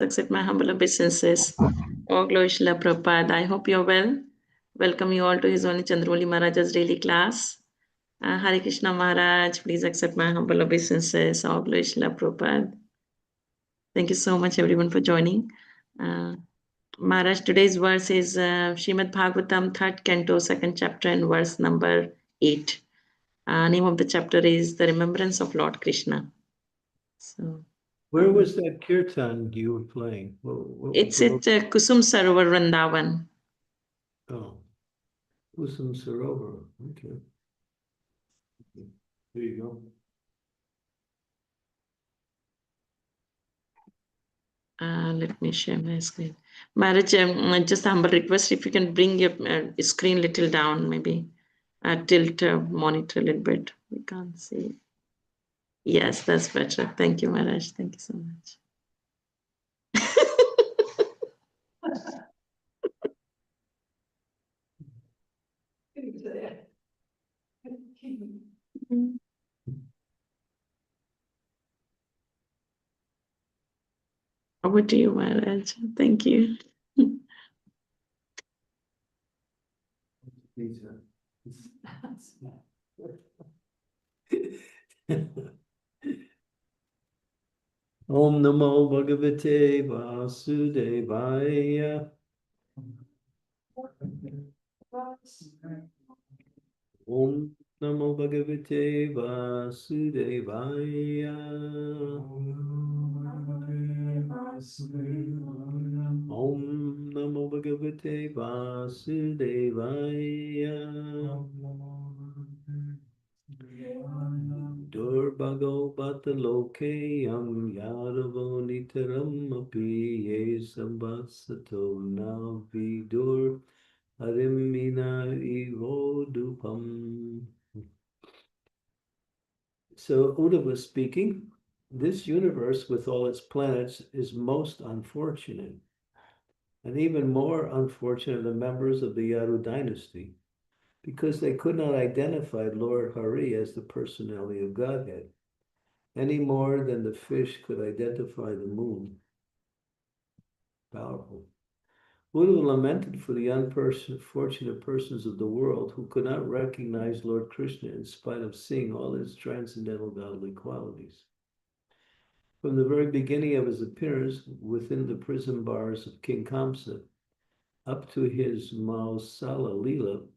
Accept my humble obeisances. Oh, glory Srila Prabhupada. I hope you're well. Welcome you all to His Holy Chandramauli Maharaj's daily class. Hare Krishna Maharaj, please accept my humble obeisances. Oh, glory Srila Prabhupada. Thank you so much, everyone, for joining. Maharaj, today's verse is Srimad Bhagavatam, 3rd canto, 2nd chapter, and verse number 8. Name of the chapter is The Remembrance of Lord Krishna. So, where was that kirtan you were playing? it's at Kusum Sarovar Vrindavan. Oh, Kusum Sarovar. Okay. There you go. Let me share my screen. Marriage, just a humble request, if you can bring your screen little down, maybe tilt monitor a little bit. We can't see. Yes, that's better. Thank you, Maharaj. Thank you so much. Over to you, Maharaj. Thank you. Om Namo Bhagavate Vasudevaya. Om Namo Bhagavate Vasudevaya. Om Namo Bhagavate Vasudevaya. Durbago Bataloke Yam Yadavo Nitaram Api Ye Sambasato Navidur Harimina Evo Dupam. So Uddhava was speaking, this universe with all its planets is most unfortunate. And even more unfortunate the members of the Yadu dynasty, because they could not identify Lord Hari as the personality of Godhead, any more than the fish could identify the moon. Powerful. Buddha lamented for the unfortunate persons of the world who could not recognize Lord Krishna in spite of seeing all his transcendental godly qualities. From the very beginning of his appearance within the prison bars of King Kamsa, up to his Mausala Leela,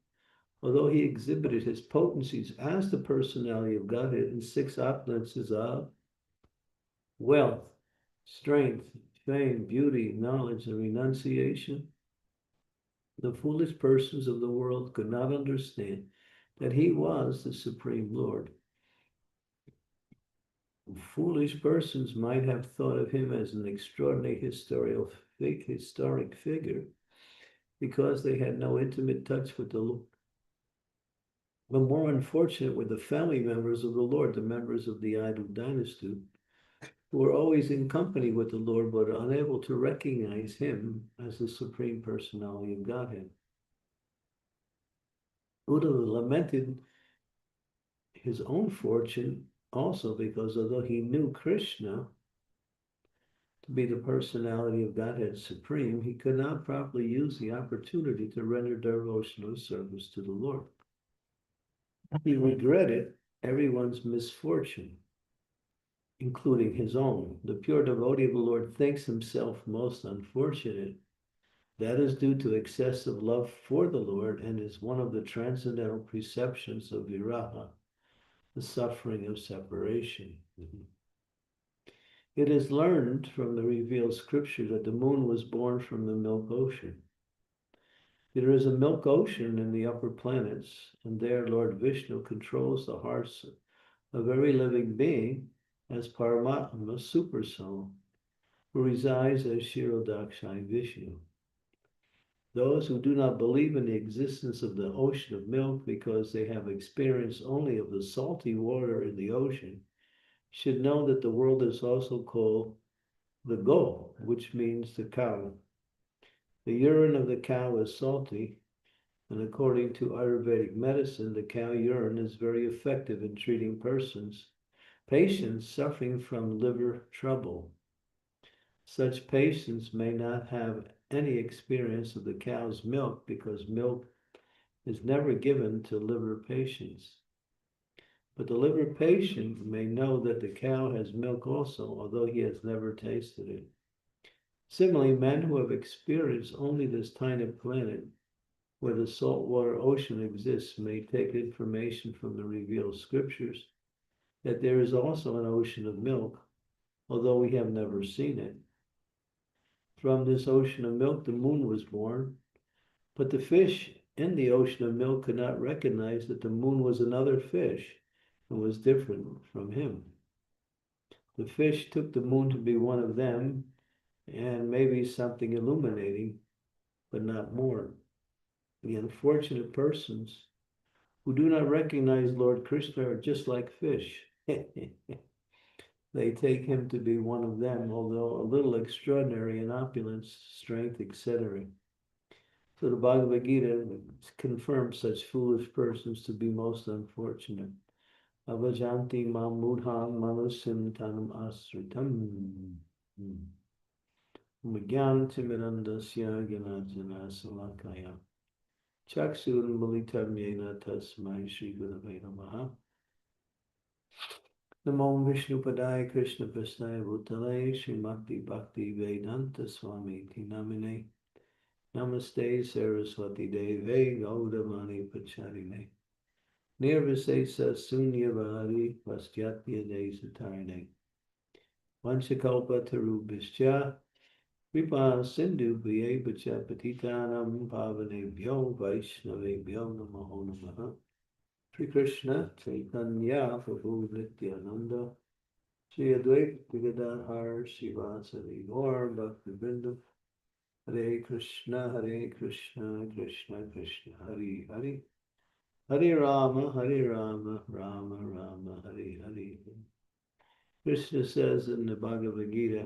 although he exhibited his potencies as the personality of Godhead in 6 opulences of wealth, strength, fame, beauty, knowledge, and renunciation, the foolish persons of the world could not understand that he was the Supreme Lord. Foolish persons might have thought of him as an extraordinary historic figure because they had no intimate touch with the Lord. But more unfortunate were the family members of the Lord, the members of the Yadu dynasty, who were always in company with the Lord but unable to recognize him as the Supreme Personality of Godhead. Uddhava lamented his own fortune also because although he knew Krishna to be the personality of Godhead Supreme, he could not properly use the opportunity to render devotional service to the Lord. He regretted everyone's misfortune, including his own. The pure devotee of the Lord thinks himself most unfortunate. That is due to excessive love for the Lord and is one of the transcendental perceptions of viraha, the suffering of separation. It is learned from the revealed scripture that the moon was born from the milk ocean. There is a milk ocean in the upper planets, and there Lord Vishnu controls the hearts of every living being as Paramatma, super soul, who resides as Shirodakshai Vishnu. Those who do not believe in the existence of the ocean of milk because they have experience only of the salty water in the ocean should know that the world is also called the go, which means the cow. The urine of the cow is salty, and according to Ayurvedic medicine, the cow urine is very effective in treating patients suffering from liver trouble. Such patients may not have any experience of the cow's milk because milk is never given to liver patients. But the liver patient may know that the cow has milk also, although he has never tasted it. Similarly, men who have experienced only this tiny planet where the saltwater ocean exists may take information from the revealed scriptures that there is also an ocean of milk, although we have never seen it. From this ocean of milk, the moon was born, but the fish in the ocean of milk could not recognize that the moon was another fish and was different from him. The fish took the moon to be one of them and maybe something illuminating, but not more. The unfortunate persons who do not recognize Lord Krishna are just like fish. They take him to be one of them, although a little extraordinary in opulence, strength, etc. So the Bhagavad Gita confirms such foolish persons to be most unfortunate. Avajanti mam mudham manusim tanam asritam. Magyantimirandasya ganajana salakaya. Chaksun mulitam yena tasmai Shri Gurave Namaha. Namo Vishnu Padaya Krishna Prasnaya Bhutale Srimati Bhakti Vedanta Swami Tinamine. Namaste Saraswati Deve Gaudamani Pacharine. Nirvisesa Sunyavari Pastyatya Desatarne. Vanchakalpa Tarubhischa Kripa Sindhu Bhye Bacha Patitanam Pavanebhyo Vaishnavebhyo Namaho Namaha. Sri Krishna Chaitanya Prabhu Nityananda Shri Advaita Gadadhar Srivasadi Gaur Bhaktivinoda Hare Krishna Krishna Krishna Hari Hari Hare Rama Rama Rama Hare Hare. Krishna says in the Bhagavad Gita,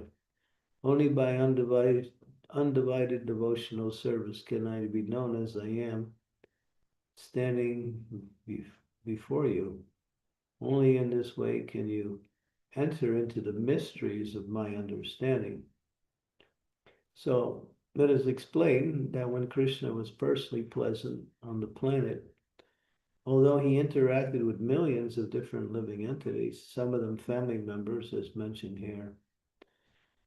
only by undivided devotional service can I be known as I am, standing before you. Only in this way can you enter into the mysteries of my understanding. So let us explain that when Krishna was personally present on the planet, although he interacted with millions of different living entities, some of them family members, as mentioned here,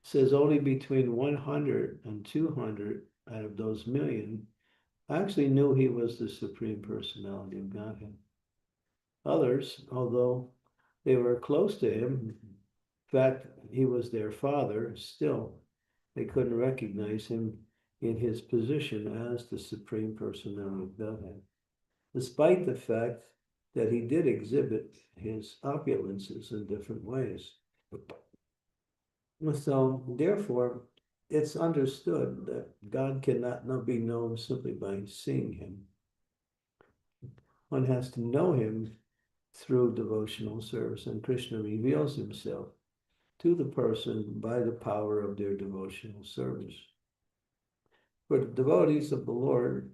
says only between 100 and 200 out of those million actually knew he was the Supreme Personality of Godhead. Others, although they were close to him, in fact, he was their father, still, they couldn't recognize him in his position as the Supreme Personality of Godhead, despite the fact that he did exhibit his opulences in different ways. So, therefore, it's understood that God cannot be known simply by seeing him. One has to know him through devotional service, and Krishna reveals himself to the person by the power of their devotional service. For the devotees of the Lord,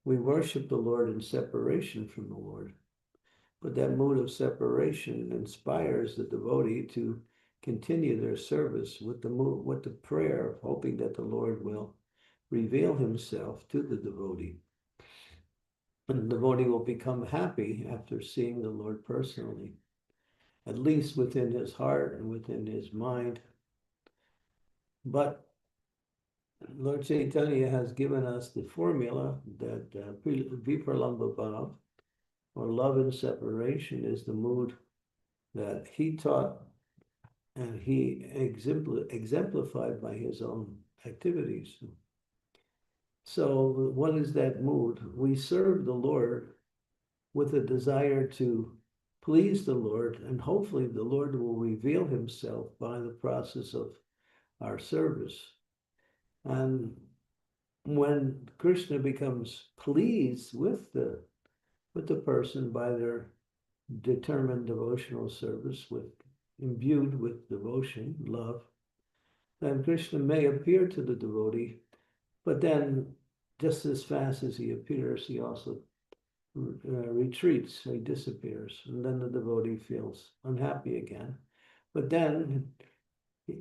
we worship the Lord in separation from the Lord. But that mood of separation inspires the devotee to continue their service with the prayer of hoping that the Lord will reveal himself to the devotee. And the devotee will become happy after seeing the Lord personally, at least within his heart and within his mind. But Lord Chaitanya has given us the formula that Vipralambha Bhav, or love and separation, is the mood that he taught and he exemplified by his own activities. So what is that mood? We serve the Lord with a desire to please the Lord, and hopefully the Lord will reveal himself by the process of our service. And when Krishna becomes pleased with the person by their determined devotional service, imbued with devotion, love, then Krishna may appear to the devotee, but then just as fast as he appears, he also retreats, he disappears, and then the devotee feels unhappy again. But then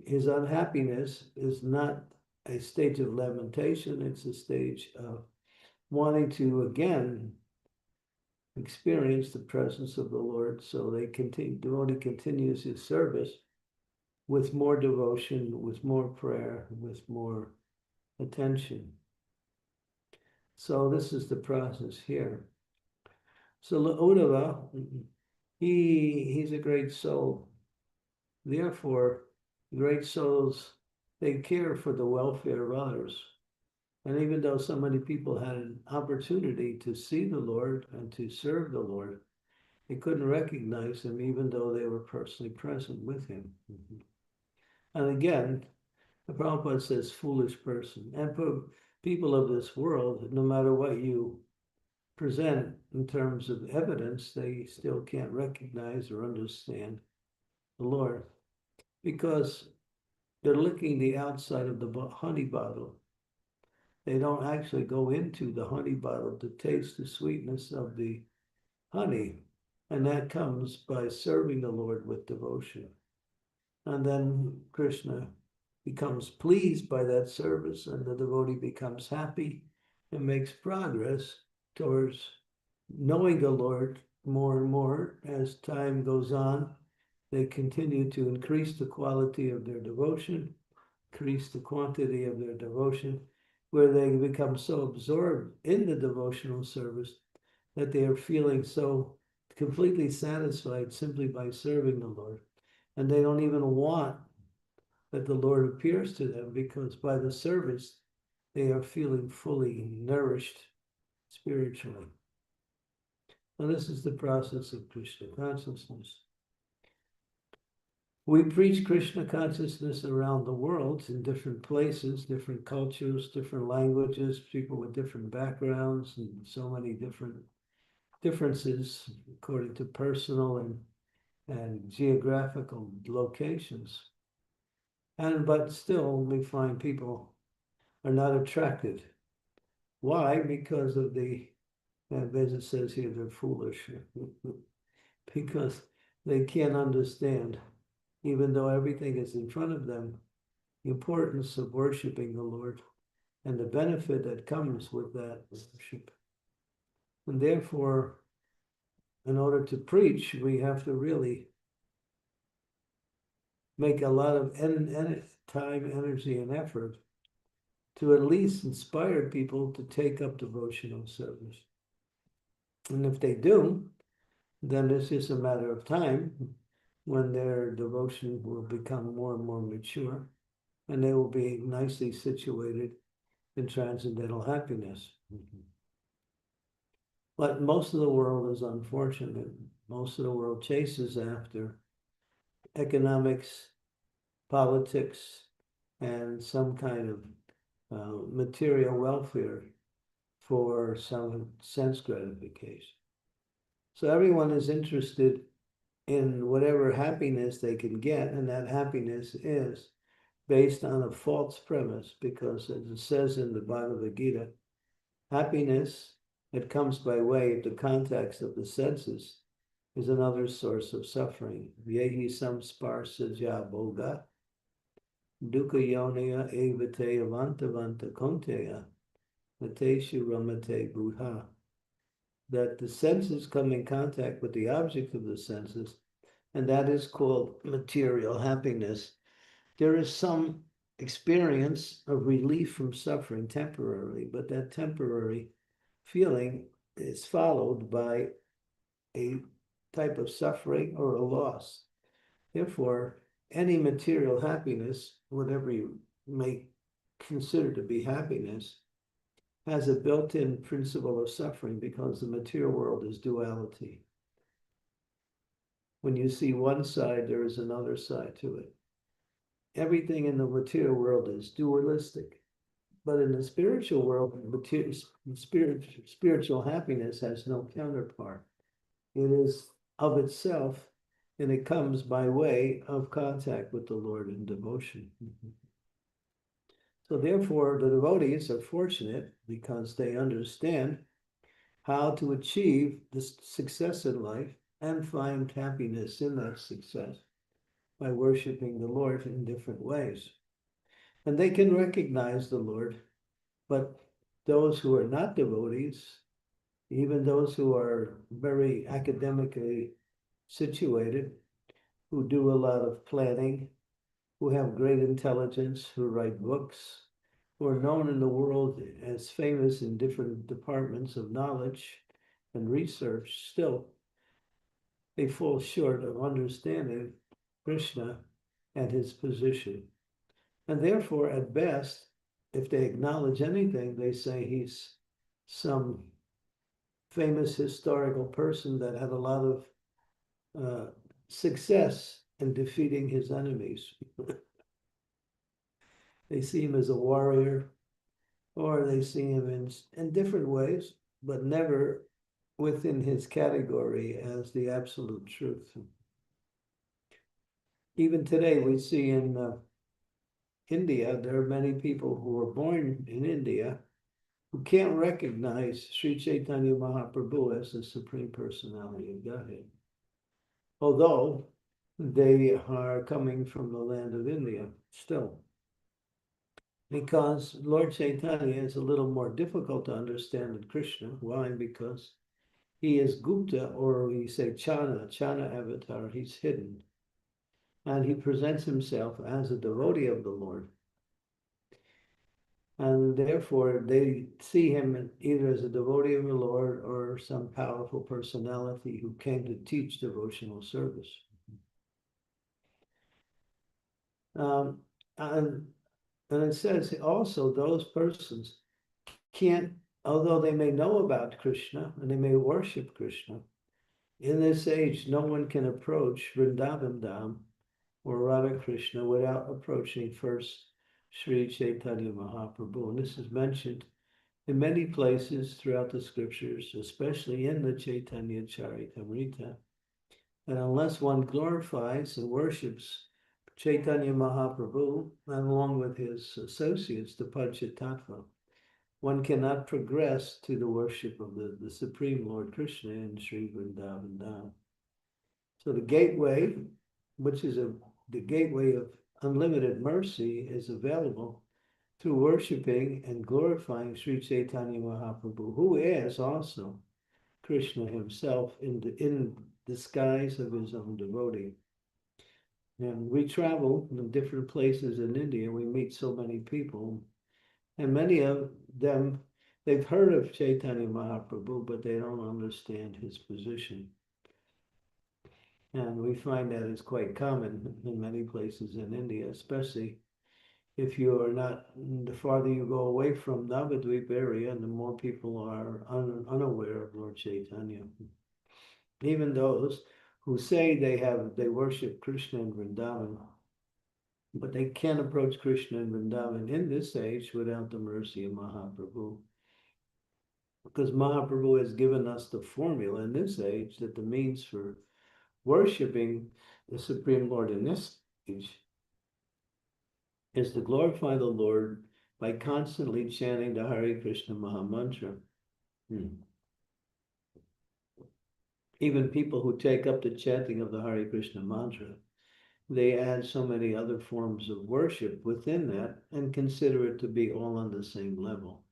his unhappiness is not a stage of lamentation, it's a stage of wanting to again experience the presence of the Lord. So devotee continues his service with more devotion, with more prayer, with more attention. So this is the process here. So Uddhava, he's a great soul. Therefore, great souls, they care for the welfare of others. And even though so many people had an opportunity to see the Lord and to serve the Lord, they couldn't recognize him even though they were personally present with him. And again, the Prabhupada says foolish person. And for people of this world, no matter what you present in terms of evidence, they still can't recognize or understand the Lord because they're licking the outside of the honey bottle. They don't actually go into the honey bottle to taste the sweetness of the honey. And that comes by serving the Lord with devotion. And then Krishna becomes pleased by that service, and the devotee becomes happy and makes progress towards knowing the Lord more and more as time goes on. They continue to increase the quality of their devotion, increase the quantity of their devotion, where they become so absorbed in the devotional service that they are feeling so completely satisfied simply by serving the Lord. And they don't even want that the Lord appears to them because by the service, they are feeling fully nourished spiritually. And this is the process of Krishna consciousness. We preach Krishna consciousness around the world in different places, different cultures, different languages, people with different backgrounds, and so many different differences according to personal and geographical locations. But still, we find people are not attracted. Why? Because of as it says here, they're foolish. Because they can't understand, even though everything is in front of them, the importance of worshiping the Lord and the benefit that comes with that worship. And therefore, in order to preach, we have to really make a lot of time, energy, and effort to at least inspire people to take up devotional service. And if they do, then it's just a matter of time when their devotion will become more and more mature, and they will be nicely situated in transcendental happiness. But most of the world is unfortunate. Most of the world chases after economics, politics, and some kind of material welfare for some sense gratification. So everyone is interested in whatever happiness they can get, and that happiness is based on a false premise, because as it says in the Bhagavad Gita, happiness that comes by way of the context of the senses is another source of suffering. Yehi samsparsaja bhoga dukkha yonaya evate avantavanta konteya nateshu ramate buddha. That the senses come in contact with the object of the senses, and that is called material happiness. There is some experience of relief from suffering temporarily, but that temporary feeling is followed by a type of suffering or a loss. Therefore, any material happiness, whatever you may consider to be happiness, has a built-in principle of suffering because the material world is duality. When you see one side, there is another side to it. Everything in the material world is dualistic. But in the spiritual world, spiritual happiness has no counterpart. It is of itself, and it comes by way of contact with the Lord in devotion. So therefore, the devotees are fortunate because they understand how to achieve this success in life and find happiness in that success. by worshiping the Lord in different ways. And they can recognize the Lord, but those who are not devotees, even those who are very academically situated, who do a lot of planning, who have great intelligence, who write books, who are known in the world as famous in different departments of knowledge and research, still they fall short of understanding Krishna and his position. And therefore, at best, if they acknowledge anything, they say he's some famous historical person that had a lot of success in defeating his enemies. They see him as a warrior, or they see him in different ways, but never within his category as the absolute truth. Even today, we see in India, there are many people who were born in India who can't recognize Sri Chaitanya Mahaprabhu as the Supreme Personality of Godhead, although they are coming from the land of India still. Because Lord Chaitanya is a little more difficult to understand than Krishna. Why? Because he is Gupta, or we say Chana avatar, he's hidden. And he presents himself as a devotee of the Lord. And therefore, they see him either as a devotee of the Lord or some powerful personality who came to teach devotional service. And it says also those persons can't, although they may know about Krishna and they may worship Krishna, in this age, no one can approach Vrindavan Dham or Radha Krishna without approaching first Sri Chaitanya Mahaprabhu. And this is mentioned in many places throughout the scriptures, especially in the Chaitanya Charitamrita. And unless one glorifies and worships Chaitanya Mahaprabhu, along with his associates, the Panchatattva, one cannot progress to the worship of the Supreme Lord Krishna in Sri Vrindavan Dham. So the gateway, which is the gateway of unlimited mercy, is available through worshiping and glorifying Sri Chaitanya Mahaprabhu, who is also Krishna himself in disguise of his own devotee. And we travel in different places in India, we meet so many people, and many of them, they've heard of Chaitanya Mahaprabhu, but they don't understand his position. And we find that is quite common in many places in India, especially if you are not, the farther you go away from Navadvip area, the more people are unaware of Lord Chaitanya. Even those who say they worship Krishna in Vrindavan, but they can't approach Krishna in Vrindavan in this age without the mercy of Mahaprabhu. Because Mahaprabhu has given us the formula in this age that the means for worshipping the Supreme Lord in this age is to glorify the Lord by constantly chanting the Hare Krishna Maha Mantra. Even people who take up the chanting of the Hare Krishna mantra, they add so many other forms of worship within that and consider it to be all on the same level.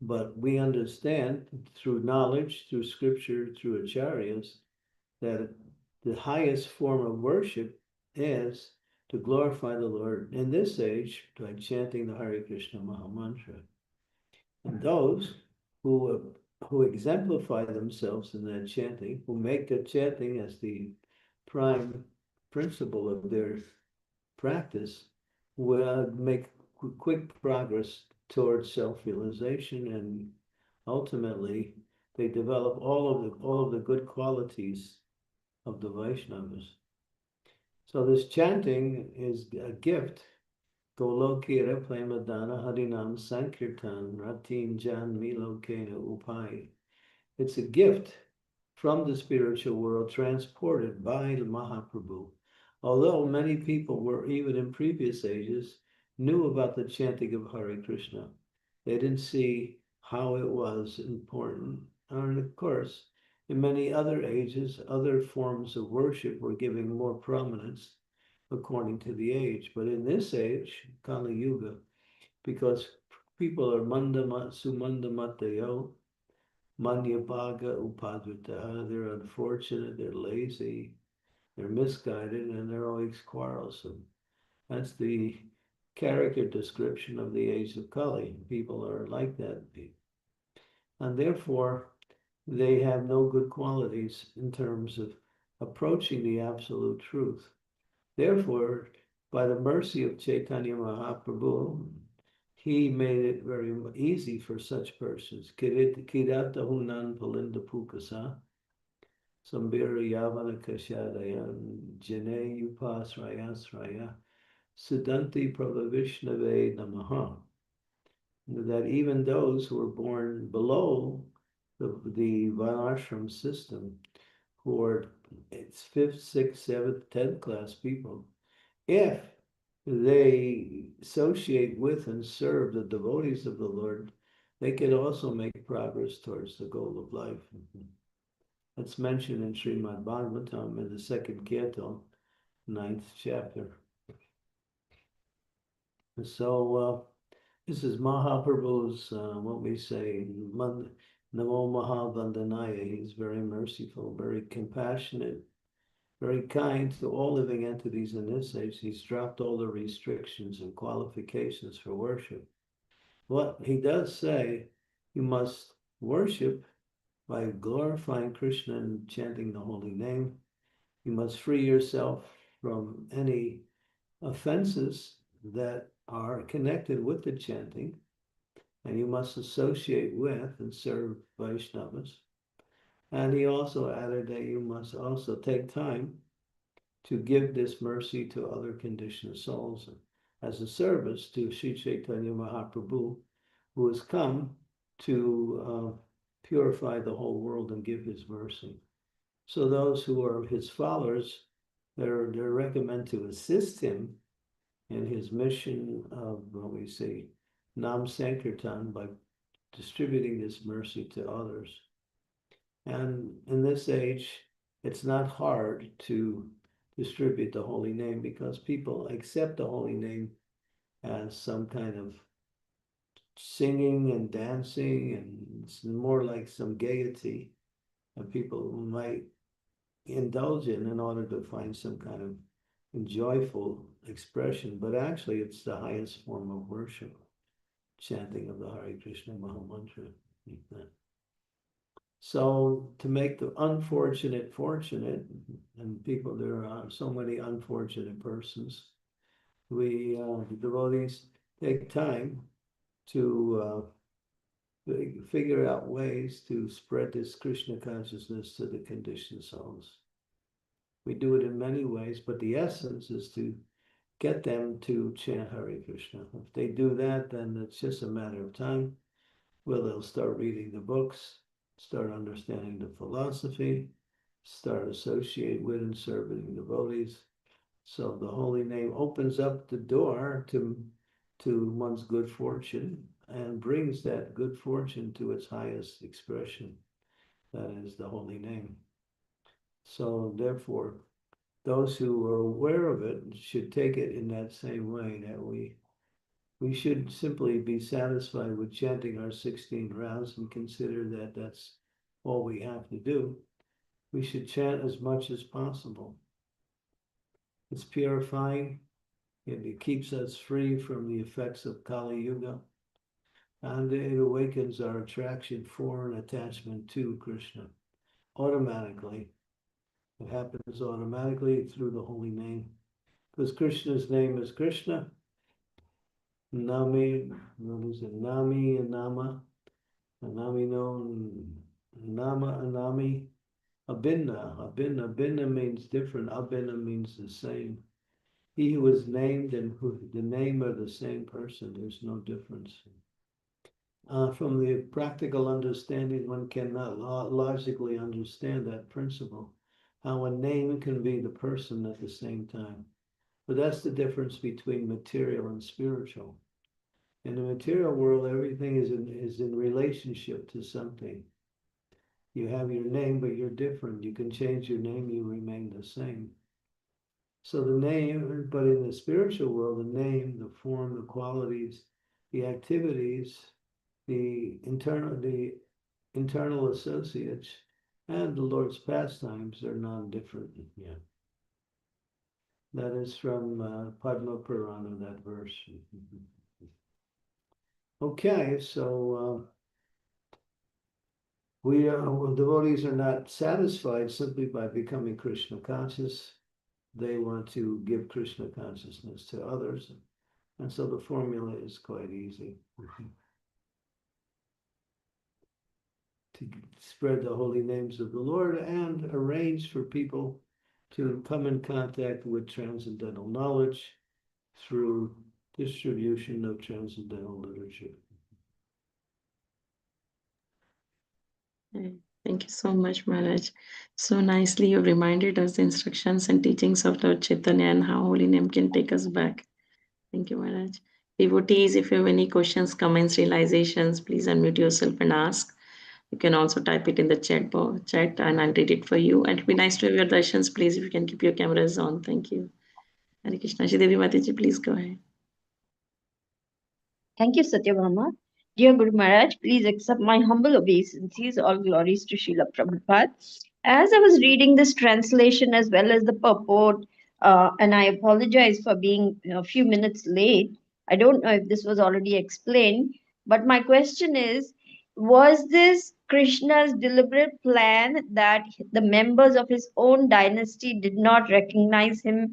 But we understand through knowledge, through scripture, through acharyas, that the highest form of worship is to glorify the Lord in this age by chanting the Hare Krishna Maha Mantra. And those who exemplify themselves in that chanting, who make their chanting as the prime principle of their practice, will make quick progress towards self-realization, and ultimately they develop all of the good qualities of the Vaishnavas. So this chanting is a gift. Golokira Premadana Harinam Sankirtan Ratin Jan Milokena Upai. It's a gift from the spiritual world transported by Mahaprabhu. Although many people were, even in previous ages, knew about the chanting of Hare Krishna, they didn't see how it was important. And of course, in many other ages, other forms of worship were giving more prominence according to the age. But in this age, Kali Yuga, because people are sumanda matayo, manyabhaga upadvita, they're unfortunate, they're lazy, they're misguided, and they're always quarrelsome. That's the character description of the age of Kali. People are like that. And therefore, they have no good qualities in terms of approaching the absolute truth. Therefore, by the mercy of Chaitanya Mahaprabhu, he made it very easy for such persons. Kirata hunan palinda pukasa, sambira yavana kashadayan, jane upasraya, siddhanti prabhavishnave namaha. That even those who are born below the Varnashram system, who are it's 5th, 6th, 7th, 10th class people, if they associate with and serve the devotees of the Lord, they can also make progress towards the goal of life. That's mentioned in Srimad Bhagavatam in the 2nd canto, 9th chapter. So this is Mahaprabhu's, what we say, Namo Mahavandanaya. He's very merciful, very compassionate, very kind to all living entities in this age. He's dropped all the restrictions and qualifications for worship. What he does say, you must worship by glorifying Krishna and chanting the holy name. You must free yourself from any offenses that are connected with the chanting, and you must associate with and serve Vaishnavas. And he also added that you must also take time to give this mercy to other conditioned souls as a service to Sri Chaitanya Mahaprabhu, who has come to purify the whole world and give his mercy. So those who are his followers, they're recommended to assist him in his mission of, what we say, Nam Sankirtan, by distributing this mercy to others. And in this age, it's not hard to distribute the holy name because people accept the holy name as some kind of singing and dancing, and it's more like some gaiety that people might indulge in order to find some kind of joyful expression. But actually, it's the highest form of worship, chanting of the Hare Krishna Maha Mantra. So to make the unfortunate fortunate, and people, there are so many unfortunate persons, we, the devotees, take time to figure out ways to spread this Krishna consciousness to the conditioned souls. We do it in many ways, but the essence is to get them to chant Hare Krishna. If they do that, then it's just a matter of time. Well, they'll start reading the books, start understanding the philosophy, start associating with and serving devotees. So the holy name opens up the door to one's good fortune and brings that good fortune to its highest expression. That is the holy name. So therefore, those who are aware of it should take it in that same way, that we should simply be satisfied with chanting our 16 rounds and consider that that's all we have to do. We should chant as much as possible. It's purifying. It keeps us free from the effects of Kali Yuga. And it awakens our attraction for and attachment to Krishna automatically. It happens automatically through the holy name. Because Krishna's name is Krishna. Nami, what is it? Nami and Nama. Anami no Nama Anami. Abhinna. Abhinna means different. Abhinna means the same. He who is named and who the name are the same person. There's no difference. From the practical understanding, one cannot logically understand that principle. How a name can be the person at the same time. But that's the difference between material and spiritual. In the material world, everything is in relationship to something. You have your name, but you're different. You can change your name, you remain the same. So the name, but in the spiritual world, the name, the form, the qualities, the activities, the internal associates, and the Lord's pastimes are non-different. Yeah. That is from Padma Purana, that verse. Okay, so devotees are not satisfied simply by becoming Krishna conscious. They want to give Krishna consciousness to others. And so the formula is quite easy. To spread the holy names of the Lord and arrange for people to come in contact with transcendental knowledge through distribution of transcendental literature. Thank you so much, Maharaj. So nicely you reminded us the instructions and teachings of Lord Chaitanya and how holy name can take us back. Thank you, Maharaj. Devotees, if you have any questions, comments, realizations, please unmute yourself and ask. You can also type it in the chat and I'll read it for you. And it'll be nice to have your darshans. Please, if you can keep your cameras on. Thank you. Hare Krishna. Devi Mataji, please go ahead. Thank you, Satyabhama. Dear Guru Maharaj, please accept my humble obeisances. All glories to Srila Prabhupada. As I was reading this translation as well as the purport, and I apologize for being a few minutes late. I don't know if this was already explained, but my question is, was this Krishna's deliberate plan that the members of his own dynasty did not recognize him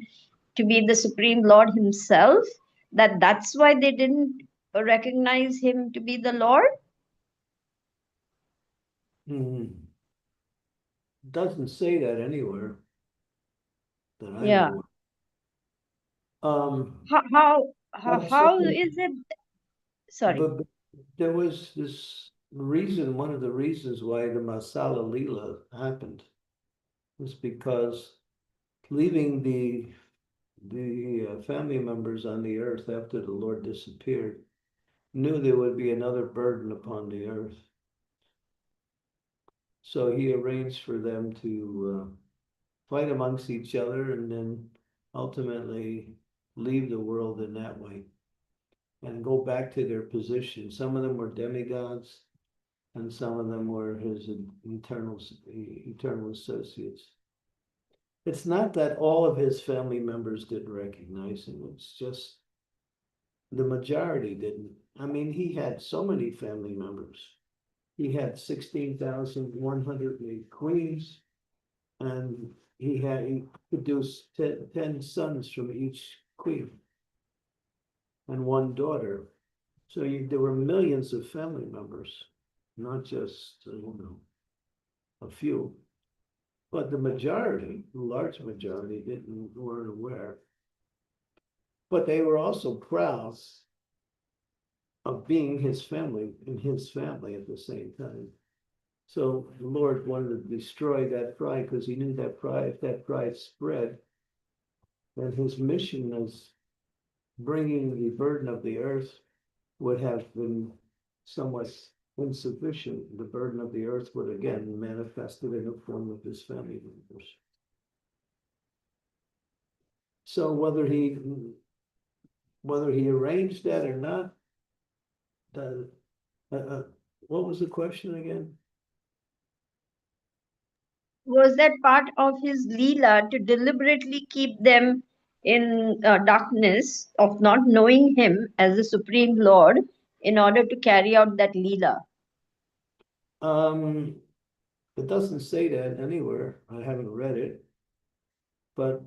to be the Supreme Lord himself? That's why they didn't recognize him to be the Lord? Doesn't say that anywhere that I Yeah. know. How is it? Sorry. But there was this reason, one of the reasons why the Masala Leela happened was because leaving the family members on the earth after the Lord disappeared knew there would be another burden upon the earth. So he arranged for them to fight amongst each other and then ultimately leave the world in that way and go back to their position. Some of them were demigods and some of them were his eternal associates. It's not that all of his family members didn't recognize him. It's just the majority didn't. I mean, he had so many family members. He had 16,108 queens, and he produced 10 sons from each queen and one daughter. So there were millions of family members, not just a few. But the majority, the large majority, weren't aware. But they were also proud of being his family and his family at the same time. So the Lord wanted to destroy that pride because he knew that pride, if that pride spread, then his mission as bringing the burden of the earth would have been somewhat insufficient. The burden of the earth would again manifested in the form of his family members. So whether he arranged that or not, what was the question again? Was that part of his Leela to deliberately keep them in darkness of not knowing him as the Supreme Lord in order to carry out that Leela? It doesn't say that anywhere. I haven't read it, but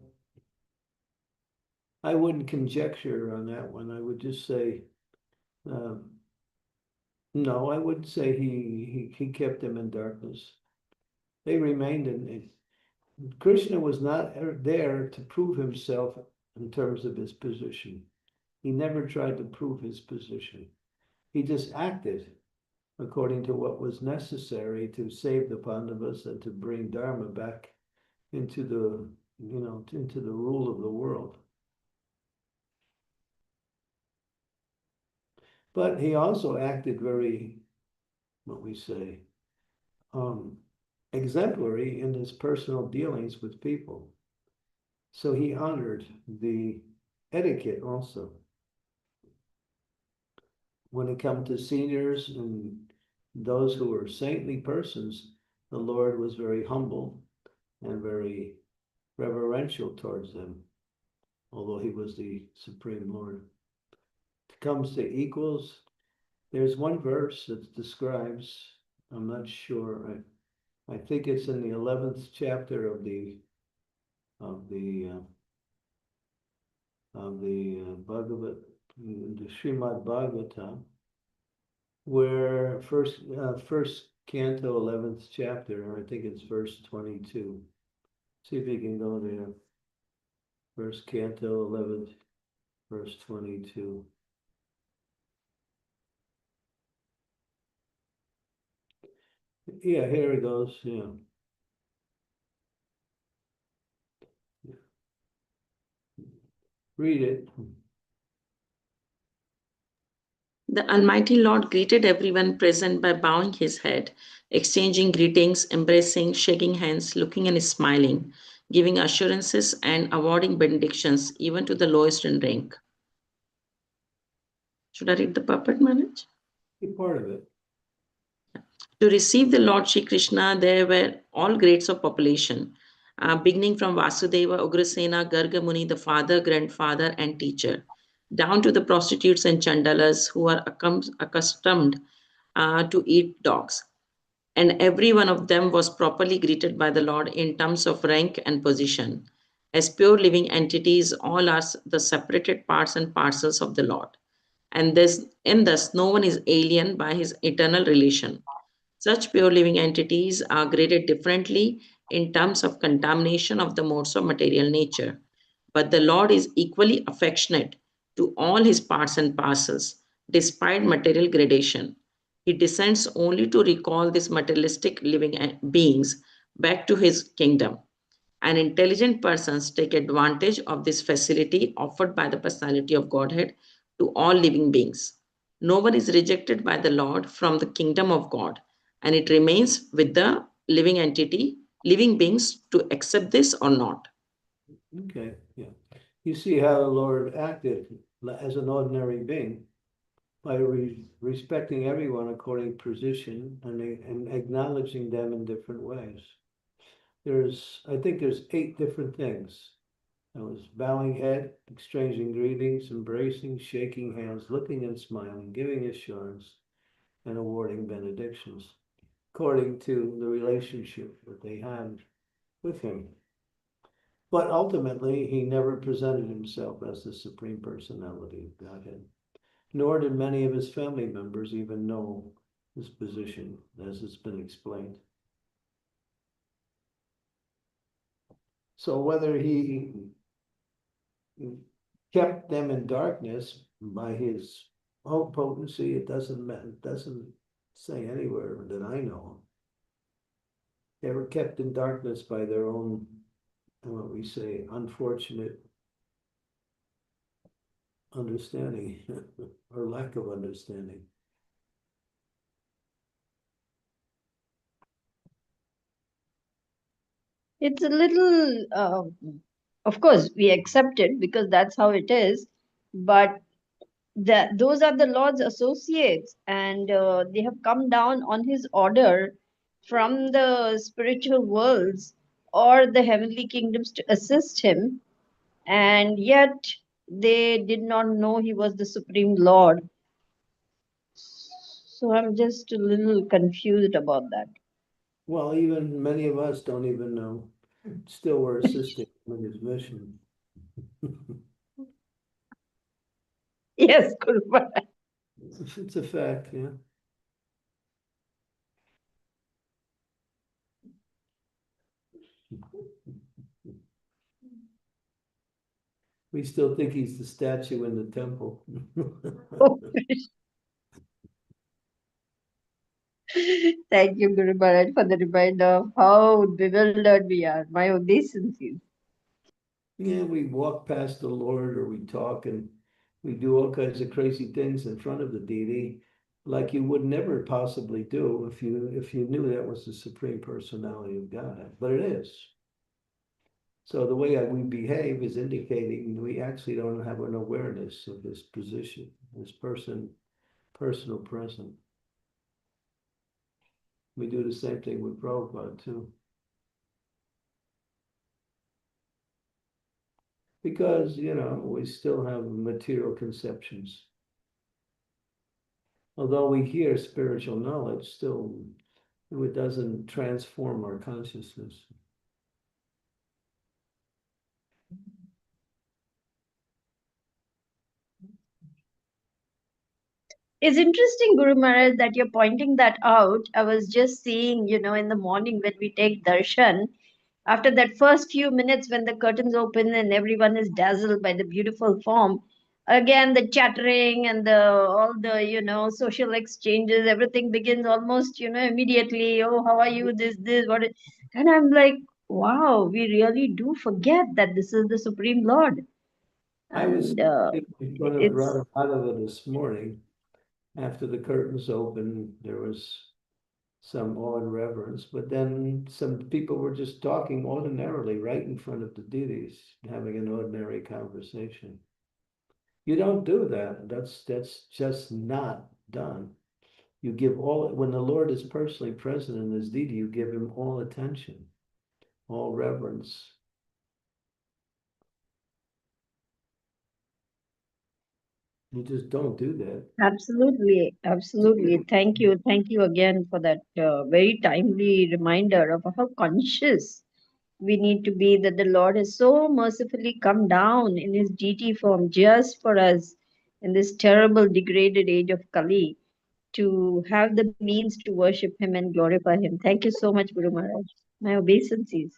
I wouldn't conjecture on that one. I would just say, no, I wouldn't say he kept them in darkness. They remained in it. Krishna was not there to prove himself in terms of his position. He never tried to prove his position. He just acted according to what was necessary to save the Pandavas and to bring Dharma back into the rule of the world. But he also acted very, what we say, exemplary in his personal dealings with people. So he honored the etiquette also. When it comes to seniors and those who were saintly persons, the Lord was very humble and very reverential towards them, although he was the supreme Lord. It comes to equals, there's one verse that describes, I'm not sure, I think it's in the 11th chapter of of the Bhagavad, the Srimad Bhagavatam, where first canto 11th chapter, or I think it's verse 22. See if you can go there. First canto 11th, verse 22. Yeah, here it goes. Yeah. Read it. The Almighty Lord greeted everyone present by bowing his head, exchanging greetings, embracing, shaking hands, looking and smiling, giving assurances and awarding benedictions even to the lowest in rank. Should I read the puppet, Manoj? Be part of it. To receive the Lord Shri Krishna, there were all grades of population, beginning from Vasudeva, Ugrasena, Garga Muni, the father, grandfather, and teacher, down to the prostitutes and chandalas who are accustomed to eat dogs. And every one of them was properly greeted by the Lord in terms of rank and position. As pure living entities, all are the separated parts and parcels of the Lord. And thus, no one is alien by his eternal relation. Such pure living entities are graded differently in terms of contamination of the modes of material nature. But the Lord is equally affectionate to all his parts and parcels, despite material gradation. He descends only to recall these materialistic living beings back to his kingdom. And intelligent persons take advantage of this facility offered by the personality of Godhead to all living beings. No one is rejected by the Lord from the kingdom of God, and it remains with the living entity, living beings to accept this or not. Okay, yeah. You see how the Lord acted as an ordinary being by respecting everyone according to position and acknowledging them in different ways. I think there's 8 different things. That was bowing head, exchanging greetings, embracing, shaking hands, looking and smiling, giving assurance, and awarding benedictions, according to the relationship that they had with him. But ultimately, he never presented himself as the Supreme Personality of Godhead, nor did many of his family members even know his position, as it's been explained. So whether he kept them in darkness by his own potency, it doesn't say anywhere that I know. They were kept in darkness by their own, what we say, unfortunate understanding or lack of understanding. It's a little, of course, we accept it because that's how it is. But those are the Lord's associates, and they have come down on his order from the spiritual worlds or the heavenly kingdoms to assist him, and yet they did not know he was the Supreme Lord. So I'm just a little confused about that. Well, even many of us don't even know. Still, we're assisting with his mission. Yes, Guru Maharaj. It's a fact, yeah. We still think he's the statue in the temple. Thank you, Guru Maharaj, for the reminder of how bewildered we are. My obeisances. Yeah, we walk past the Lord or we talk and we do all kinds of crazy things in front of the deity, like you would never possibly do if you knew that was the Supreme Personality of God. But it is. So the way we behave is indicating we actually don't have an awareness of his position, his personal presence. We do the same thing with Prabhupada too. Because, we still have material conceptions. Although we hear spiritual knowledge, still it doesn't transform our consciousness. It's interesting, Guru Maharaj, that you're pointing that out. I was just seeing, in the morning when we take darshan, after that first few minutes when the curtains open and everyone is dazzled by the beautiful form, again the chattering and the all the social exchanges, everything begins almost immediately. Oh, how are you? This what? And I'm like, wow, we really do forget that this is the Supreme Lord. I was And in front of it's Radha this morning. After the curtains opened, there was some awe and reverence, but then some people were just talking ordinarily right in front of the deities, having an ordinary conversation. You don't do that. That's just not done. You give all, when the Lord is personally present in his deity, you give him all attention, all reverence. You just don't do that. absolutely, absolutely. Thank you again for that very timely reminder of how conscious we need to be that the Lord has so mercifully come down in his deity form just for us in this terrible, degraded age of Kali to have the means to worship him and glorify him. Thank you so much, Guru Maharaj. My obeisances.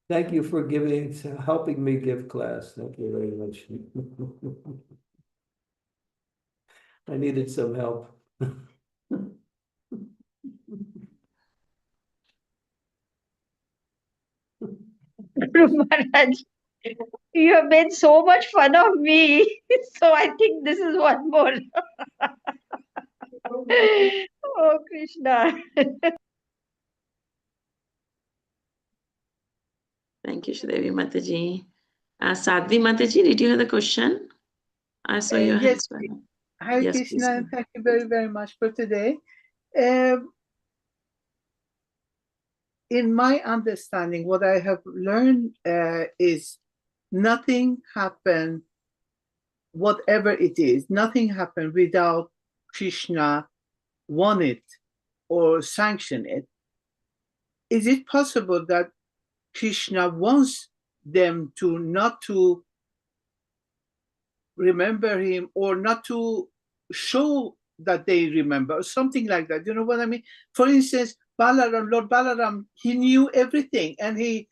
Thank you for helping me give class. Thank you very much. I needed some help. Guru Maharaj, you have made so much fun of me. So I think this is one more. Oh, Krishna. Thank you, Shridevi Mataji. Sadhvi Mataji, did you have the question? I saw your Yes, hands. Hare Yes, please. Krishna, and thank you very, very much for today. In my understanding, what I have learned is nothing happened, whatever it is, nothing happened without Krishna want it or sanction it. Is it possible that Krishna wants them to not to remember him or not to show that they remember, or something like that? You know what I mean? For instance, Lord Balaram, he knew everything, and he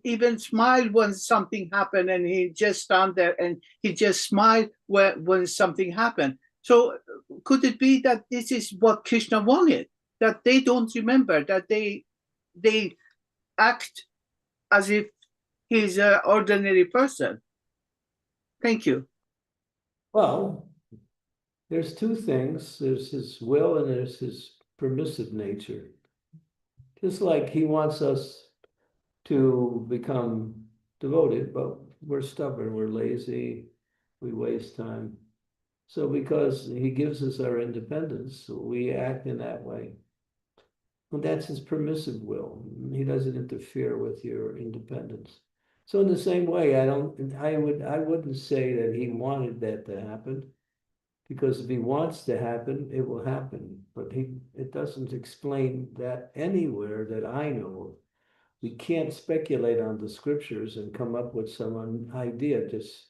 even smiled when something happened, and he just stand there and he just smiled when something happened. So could it be that this is what Krishna wanted, that they don't remember, that they act as if he's an ordinary person? Thank you. Well, there's two things. There's his will and there's his permissive nature. Just like he wants us to become devoted, but we're stubborn, we're lazy, we waste time. So because he gives us our independence, we act in that way. And that's his permissive will. He doesn't interfere with your independence. So in the same way, I wouldn't say that he wanted that to happen, because if he wants to happen, it will happen. But it doesn't explain that anywhere that I know of. We can't speculate on the scriptures and come up with some idea. Just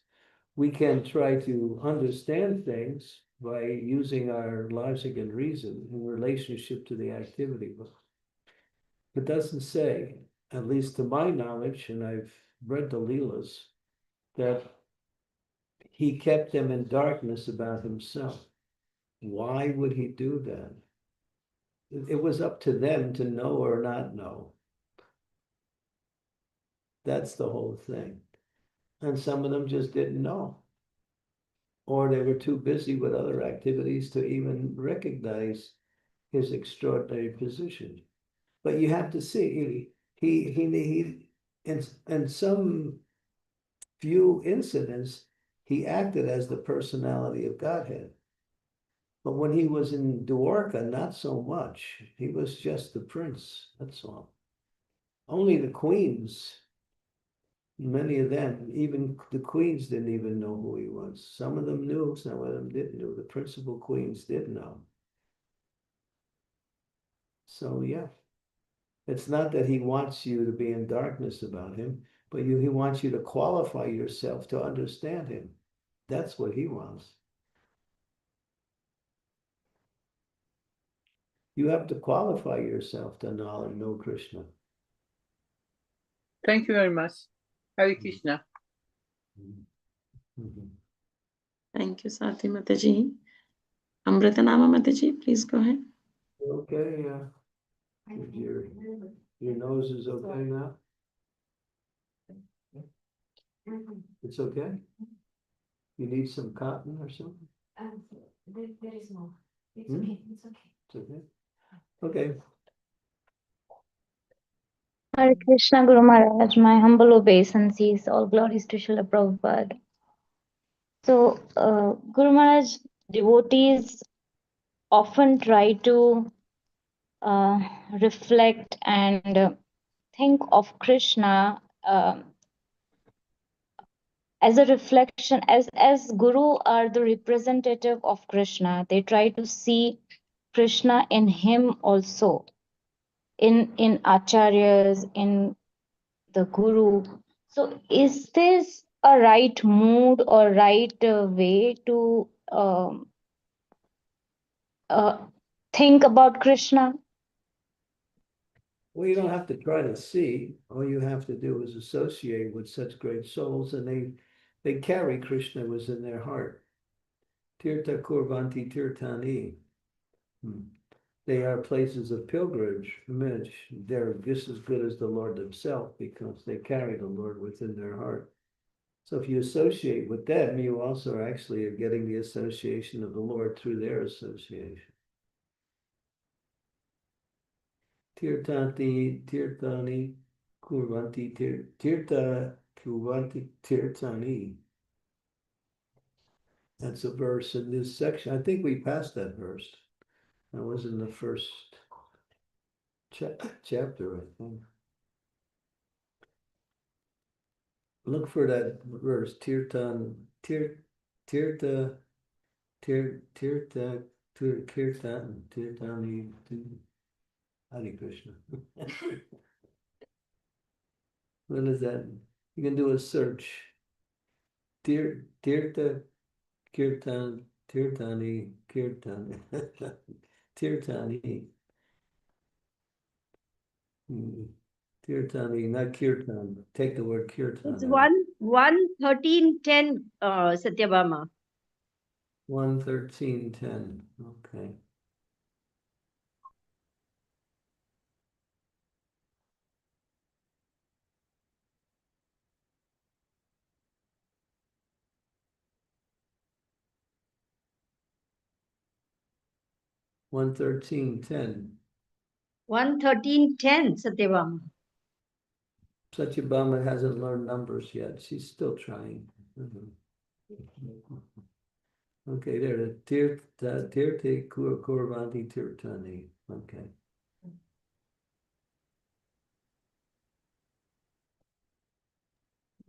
we can try to understand things by using our logic and reason in relationship to the activity. But it doesn't say, at least to my knowledge, and I've read the Leelas, that he kept them in darkness about himself. Why would he do that? It was up to them to know or not know. That's the whole thing. And some of them just didn't know. Or they were too busy with other activities to even recognize his extraordinary position. But you have to see, in some few incidents, he acted as the personality of Godhead. But when he was in Dwarka, not so much. He was just the prince, that's all. Only the queens, many of them, even the queens didn't even know who he was. Some of them knew, some of them didn't know. The principal queens did know. So yeah, it's not that he wants you to be in darkness about him, but he wants you to qualify yourself to understand him. That's what he wants. You have to qualify yourself to know Krishna. Thank you very much. Hare Krishna. Thank you, Sati Mataji. Amritanama Mataji, please go ahead. Okay, your nose is okay now? It's okay? You need some cotton or something? There is no. It's Hmm? okay. It's okay. It's okay? Okay. Hare Krishna Guru Maharaj, my humble obeisances, all glories to Srila Prabhupada. So, Guru Maharaj, devotees often try to reflect and think of Krishna as a reflection, as Guru are the representative of Krishna. They try to see Krishna in him also, in acharyas, in the Guru. So, is this a right mood or right way to uh, think about Krishna? Well, you don't have to try to see. All you have to do is associate with such great souls, and they carry Krishna was in their heart. Tirtha Kurvanti Tirthani. They are places of pilgrimage. They're just as good as the Lord himself because they carry the Lord within their heart. So if you associate with them, you also actually are getting the association of the Lord through their association. Tirthani Kurvanti Tirtha Kurvanti Tirthani. That's a verse in this section. I think we passed that verse. That was in the first chapter, I think. Look for that verse, Tirtha, Tirtha, Tirthani, Hare Krishna. What is that? You can do a search. Tirtha, Kirtan, Tirthani, Kirtan, Tirthani. Tirthani, not Kirtan. Take the word Kirtan. It's 1:13:10, Satyabhama. 1:13:10. Okay. One 13:10. 1:13:10, Satyabhama. Satyabhama hasn't learned numbers yet. She's still trying. Okay, there. Tirthe Kurvanti Tirthani. Okay.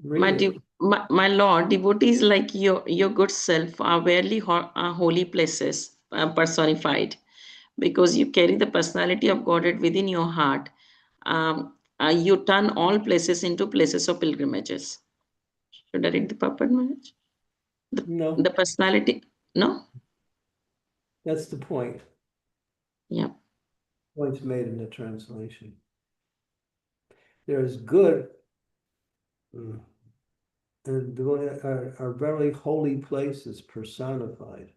My Lord, devotees like your good self are rarely holy places personified, because you carry the personality of Godhead within your heart. You turn all places into places of pilgrimages. Should I read the Papa Maharaj? No, The personality, no? that's the point. Yeah. Point's made in the translation. There's good and are very holy places personified.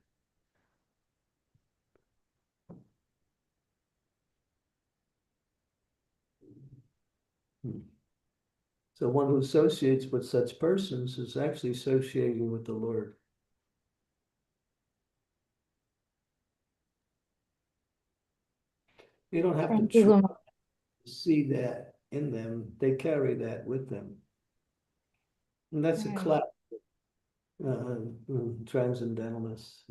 So one who associates with such persons is actually associating with the Lord. You don't have Thank to you, try Guru. to see that in them, they carry that with them. And that's a Right. class transcendentalists.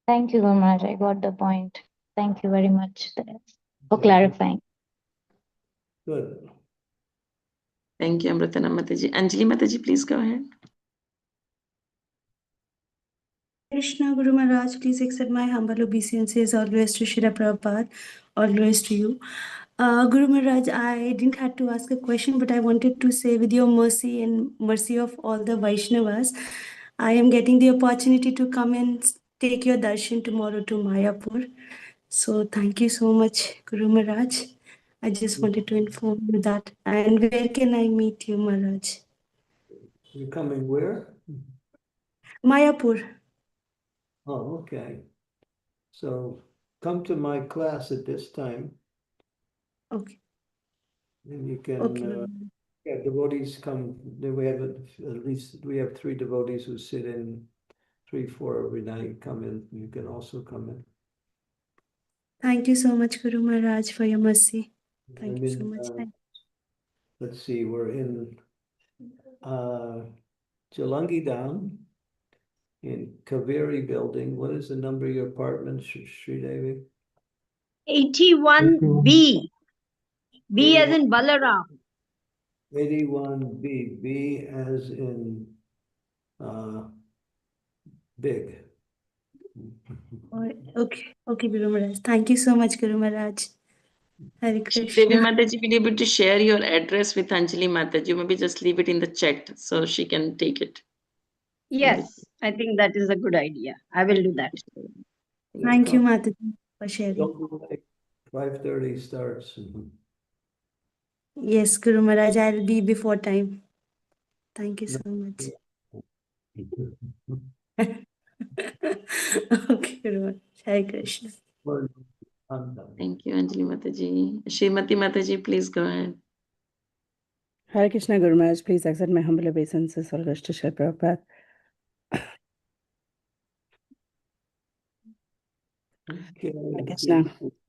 Thank you, Guru Maharaj. I got the point. Thank you very much for Okay, clarifying. good. Thank you, Amritana Mataji. Anjali Mataji, please go ahead. Krishna Guru Maharaj, please accept my humble obeisances. All glories to Srila Prabhupada. All glories to you. Guru Maharaj, I didn't have to ask a question, but I wanted to say, with your mercy and mercy of all the Vaishnavas, I am getting the opportunity to come and take your darshan tomorrow to Mayapur. So thank you so much, Guru Maharaj. I just wanted to inform you that. And where can I meet you, Maharaj? You're coming where? Mayapur. Oh, okay. So come to my class at this time, Okay. and you can, Okay. yeah, devotees come. We have at least we have 3 devotees who sit in, 3, 4 every night. Come in. You can also come in. Thank you so much, Guru Maharaj, for your mercy. I Thank you so mean, much. let's see, we're in Jalangi down in Kaveri building. What is the number of your apartment, Sri Devi? 81B. B as in Balaram. 81B. B as in big. Okay, okay, Guru Maharaj. Thank you so much, Guru Maharaj. Hare Devi Krishna. Mataji, will you be able to share your address with Anjali Mataji? Maybe just leave it in the chat so she can take it. Yes, I think that is a good idea. I will do that. Thank you, Mataji, for sharing. Don't do like 5:30 starts. Yes, Guru Maharaj, I'll be before time. Thank you so much. Okay, Guru Maharaj. Hare Krishna. Thank you, Anjali Mataji. Srimati Mataji, please go ahead. Hare Krishna Guru Maharaj, please accept my humble obeisances. All goes to Srila Prabhupada. Okay. Hare Krishna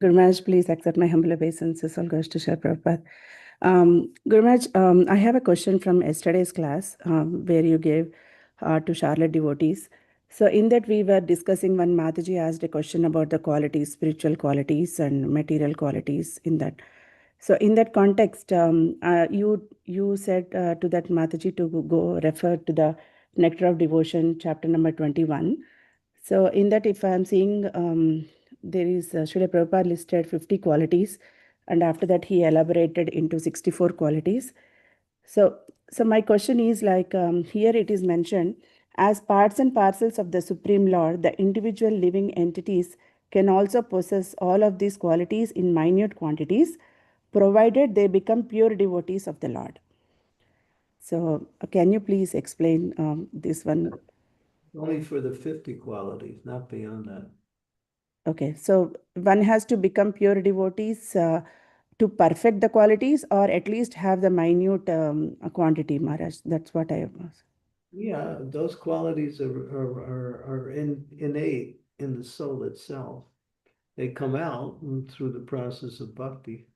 Guru Maharaj, please accept my humble obeisances. All goes to Srila Prabhupada. Guru Maharaj, I have a question from yesterday's class where you gave to Charlotte devotees. So in that we were discussing, when Mataji asked a question about the qualities, spiritual qualities and material qualities in that. So in that context, you said to that Mataji to go refer to the Nectar of Devotion, chapter number 21. So in that, if I am seeing, there is Srila Prabhupada listed 50 qualities, and after that he elaborated into 64 qualities. So my question is like, here it is mentioned, as parts and parcels of the Supreme Lord, the individual living entities can also possess all of these qualities in minute quantities, provided they become pure devotees of the Lord. So can you please explain this one? Only for the 50 qualities, not beyond that. Okay, so one has to become pure devotees to perfect the qualities, or at least have the minute quantity, Maharaj. That's what I was. Yeah, those qualities are innate in the soul itself. They come out through the process of bhakti.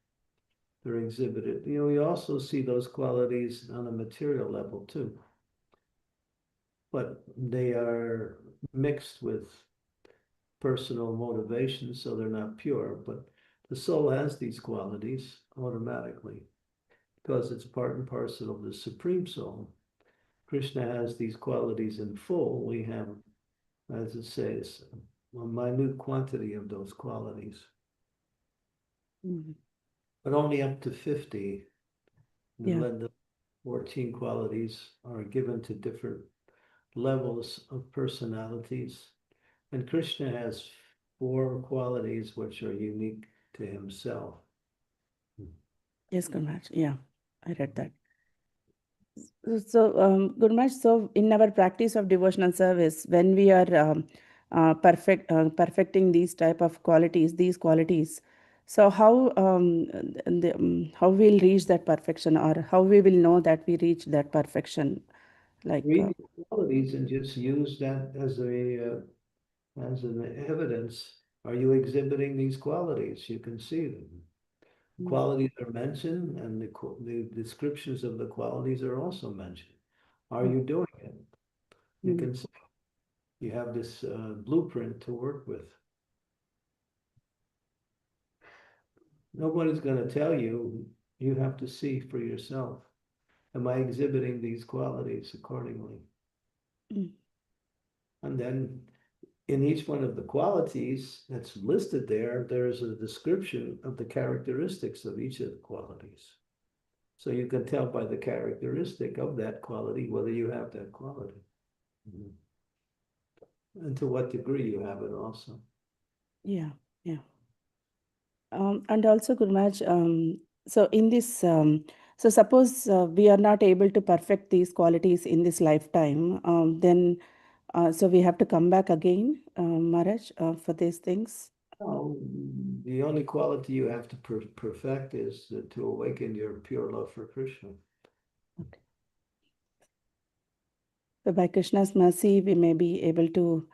They're exhibited. You know, we also see those qualities on a material level too. But they are mixed with personal motivations, so they're not pure. But the soul has these qualities automatically because it's part and parcel of the Supreme Soul. Krishna has these qualities in full. We have, as it says, a minute quantity of those qualities, but only up to 50. Yeah. The 14 qualities are given to different levels of personalities. And Krishna has 4 qualities which are unique to himself. Yes, Guru Maharaj. Yeah, I read that. So, Guru Maharaj, so in our practice of devotional service, when we are perfecting these type of qualities, so how how we'll reach that perfection, or how we will know that we reach that perfection? Like Read the qualities and just use that as a as an evidence. Are you exhibiting these qualities? You can see them. Qualities are mentioned, and the descriptions of the qualities are also mentioned. Are you doing it? You can see. You have this blueprint to work with. Nobody's going to tell you. You have to see for yourself. Am I exhibiting these qualities accordingly? And then in each one of the qualities that's listed there, there's a description of the characteristics of each of the qualities. So you can tell by the characteristic of that quality whether you have that quality. And to what degree you have it also. Yeah, yeah. And also, Guru Maharaj, so in this, so suppose we are not able to perfect these qualities in this lifetime, then so we have to come back again, Maharaj, for these things. No, the only quality you have to perfect is to awaken your pure love for Krishna. Okay. So by Krishna's mercy, we may be able to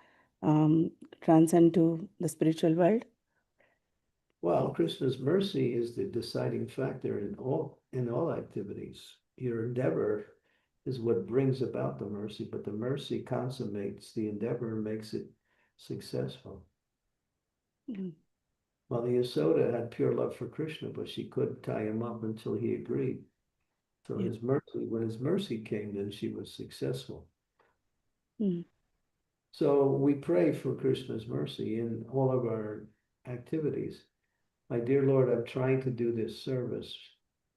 transcend to the spiritual world. Well, Krishna's mercy is the deciding factor in all activities. Your endeavor is what brings about the mercy, but the mercy consummates the endeavor and makes it successful. Well, the Yasoda had pure love for Krishna, but she couldn't tie him up until he agreed. So his mercy, when his mercy came, then she was successful. So we pray for Krishna's mercy in all of our activities. My dear Lord, I'm trying to do this service,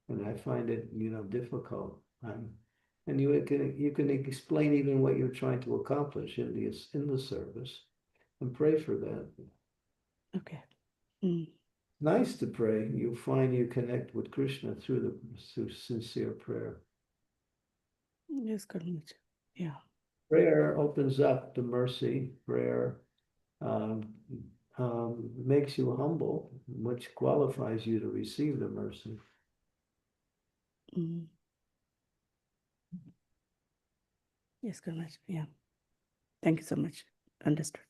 and I find it, difficult. And you can explain even what you're trying to accomplish in the service, and pray for that. Okay. Nice to pray. You find you connect with Krishna through sincere prayer. Yes, Guru Maharaj. Yeah. Prayer opens up the mercy. Prayer makes you humble, which qualifies you to receive the mercy. Yes, Guru Maharaj. Yeah. Thank you so much. Understood.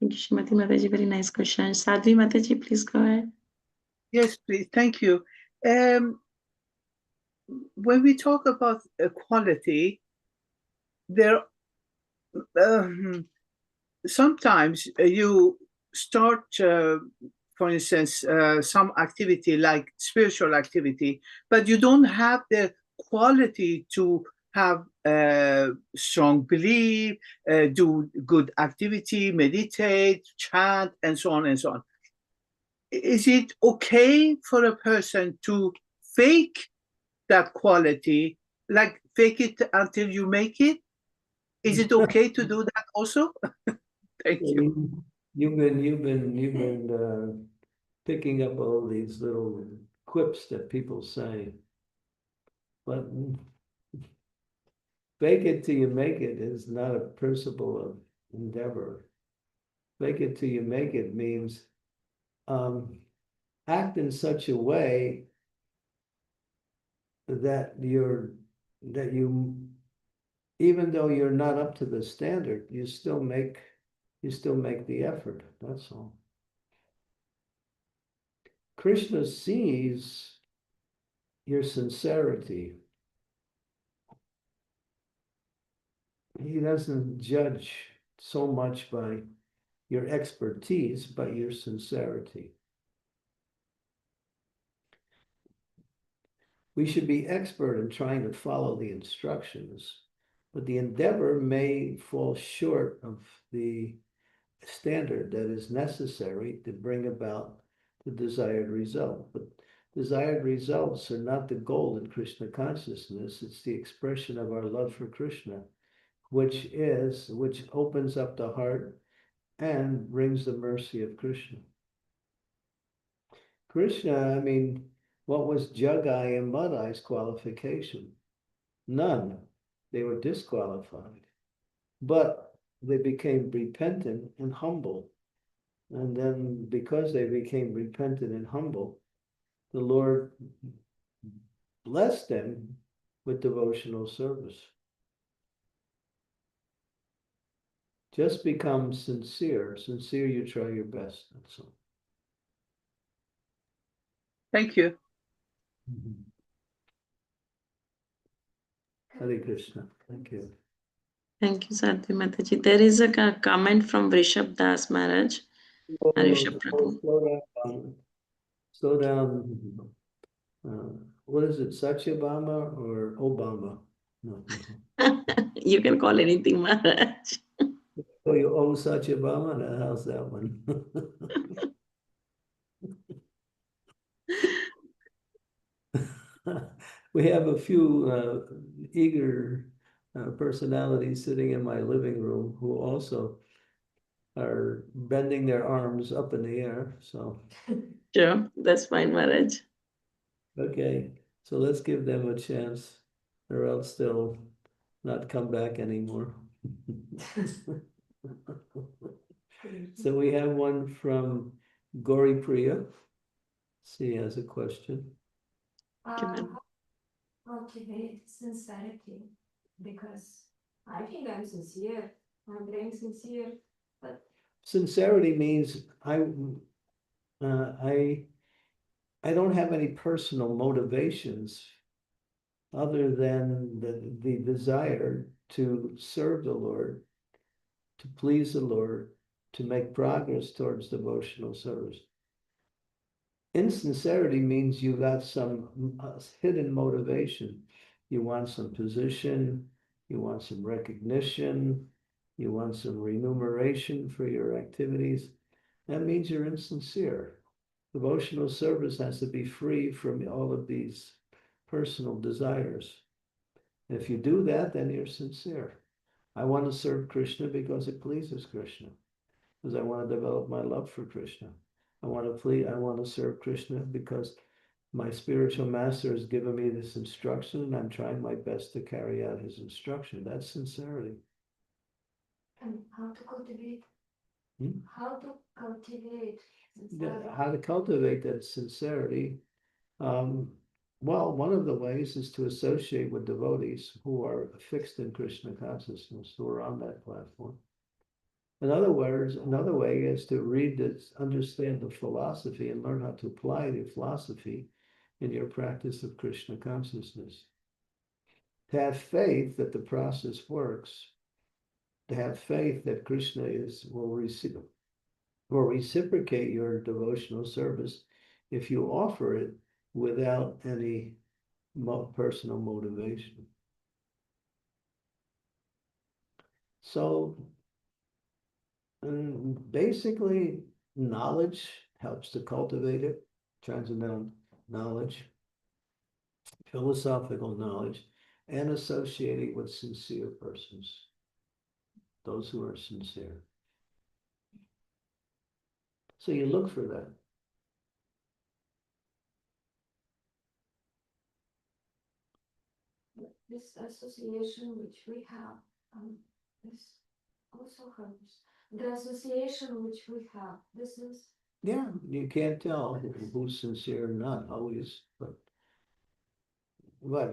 Thank you, Shrimati Mataji. Very nice question. Sadhvi Mataji, please go ahead. Yes, please. Thank you. When we talk about equality, there sometimes you start, for instance, some activity like spiritual activity, but you don't have the quality to have strong belief, do good activity, meditate, chant, and so on and so on. Is it okay for a person to fake that quality, like fake it until you make it? Is it okay to do that also? Thank you. You've been picking up all these little quips that people say, but fake it till you make it is not a principle of endeavor. Fake it till you make it means act in such a way that you, even though you're not up to the standard, you still make the effort. That's all. Krishna sees your sincerity. He doesn't judge so much by your expertise, but your sincerity. We should be expert in trying to follow the instructions, but the endeavor may fall short of the standard that is necessary to bring about the desired result. But desired results are not the goal in Krishna consciousness. It's the expression of our love for Krishna, which opens up the heart and brings the mercy of Krishna. Krishna, what was Jagai and Madai's qualification? None. They were disqualified. But they became repentant and humble. And then because they became repentant and humble, the Lord blessed them with devotional service. Just become sincere. Sincere, you try your best. That's all. Thank you. Hare Krishna. Thank you. Thank you, Sadhvi Mataji. There is a comment from Rishabh Das Maharaj. Rishabh Prabhu. Slow down. What is it, Satyabhama or Obama? No. You can call anything Maharaj. Oh, you owe Satyabhama? Now, how's that one? We have a few eager personalities sitting in my living room who also are bending their arms up in the air. So, Sure, that's fine, Maharaj. okay, so let's give them a chance, or else they'll not come back anymore. So we have one from Gauri Priya. She has a question. Cultivate sincerity, because I think I'm sincere. I'm being sincere, but Sincerity means I don't have any personal motivations other than the desire to serve the Lord, to please the Lord, to make progress towards devotional service. Insincerity means you got some hidden motivation. You want some position, you want some recognition, you want some remuneration for your activities. That means you're insincere. Devotional service has to be free from all of these personal desires. If you do that, then you're sincere. I want to serve Krishna because it pleases Krishna, because I want to develop my love for Krishna. I want to serve Krishna because my spiritual master has given me this instruction and I'm trying my best to carry out his instruction. That's sincerity. and how to cultivate? Hmm? How to cultivate sincerity? How to cultivate that sincerity? Well, one of the ways is to associate with devotees who are fixed in Krishna consciousness, who are on that platform. In other words, another way is to read this, understand the philosophy and learn how to apply the philosophy in your practice of Krishna consciousness. To have faith that the process works, to have faith that Krishna will reciprocate your devotional service if you offer it without any personal motivation. So basically, knowledge helps to cultivate it, transcendental knowledge, philosophical knowledge, and associating with sincere persons, those who are sincere. So you look for that. This association which we have, this also helps. The association which we have, this is. Yeah, you can't tell who's sincere or not always, but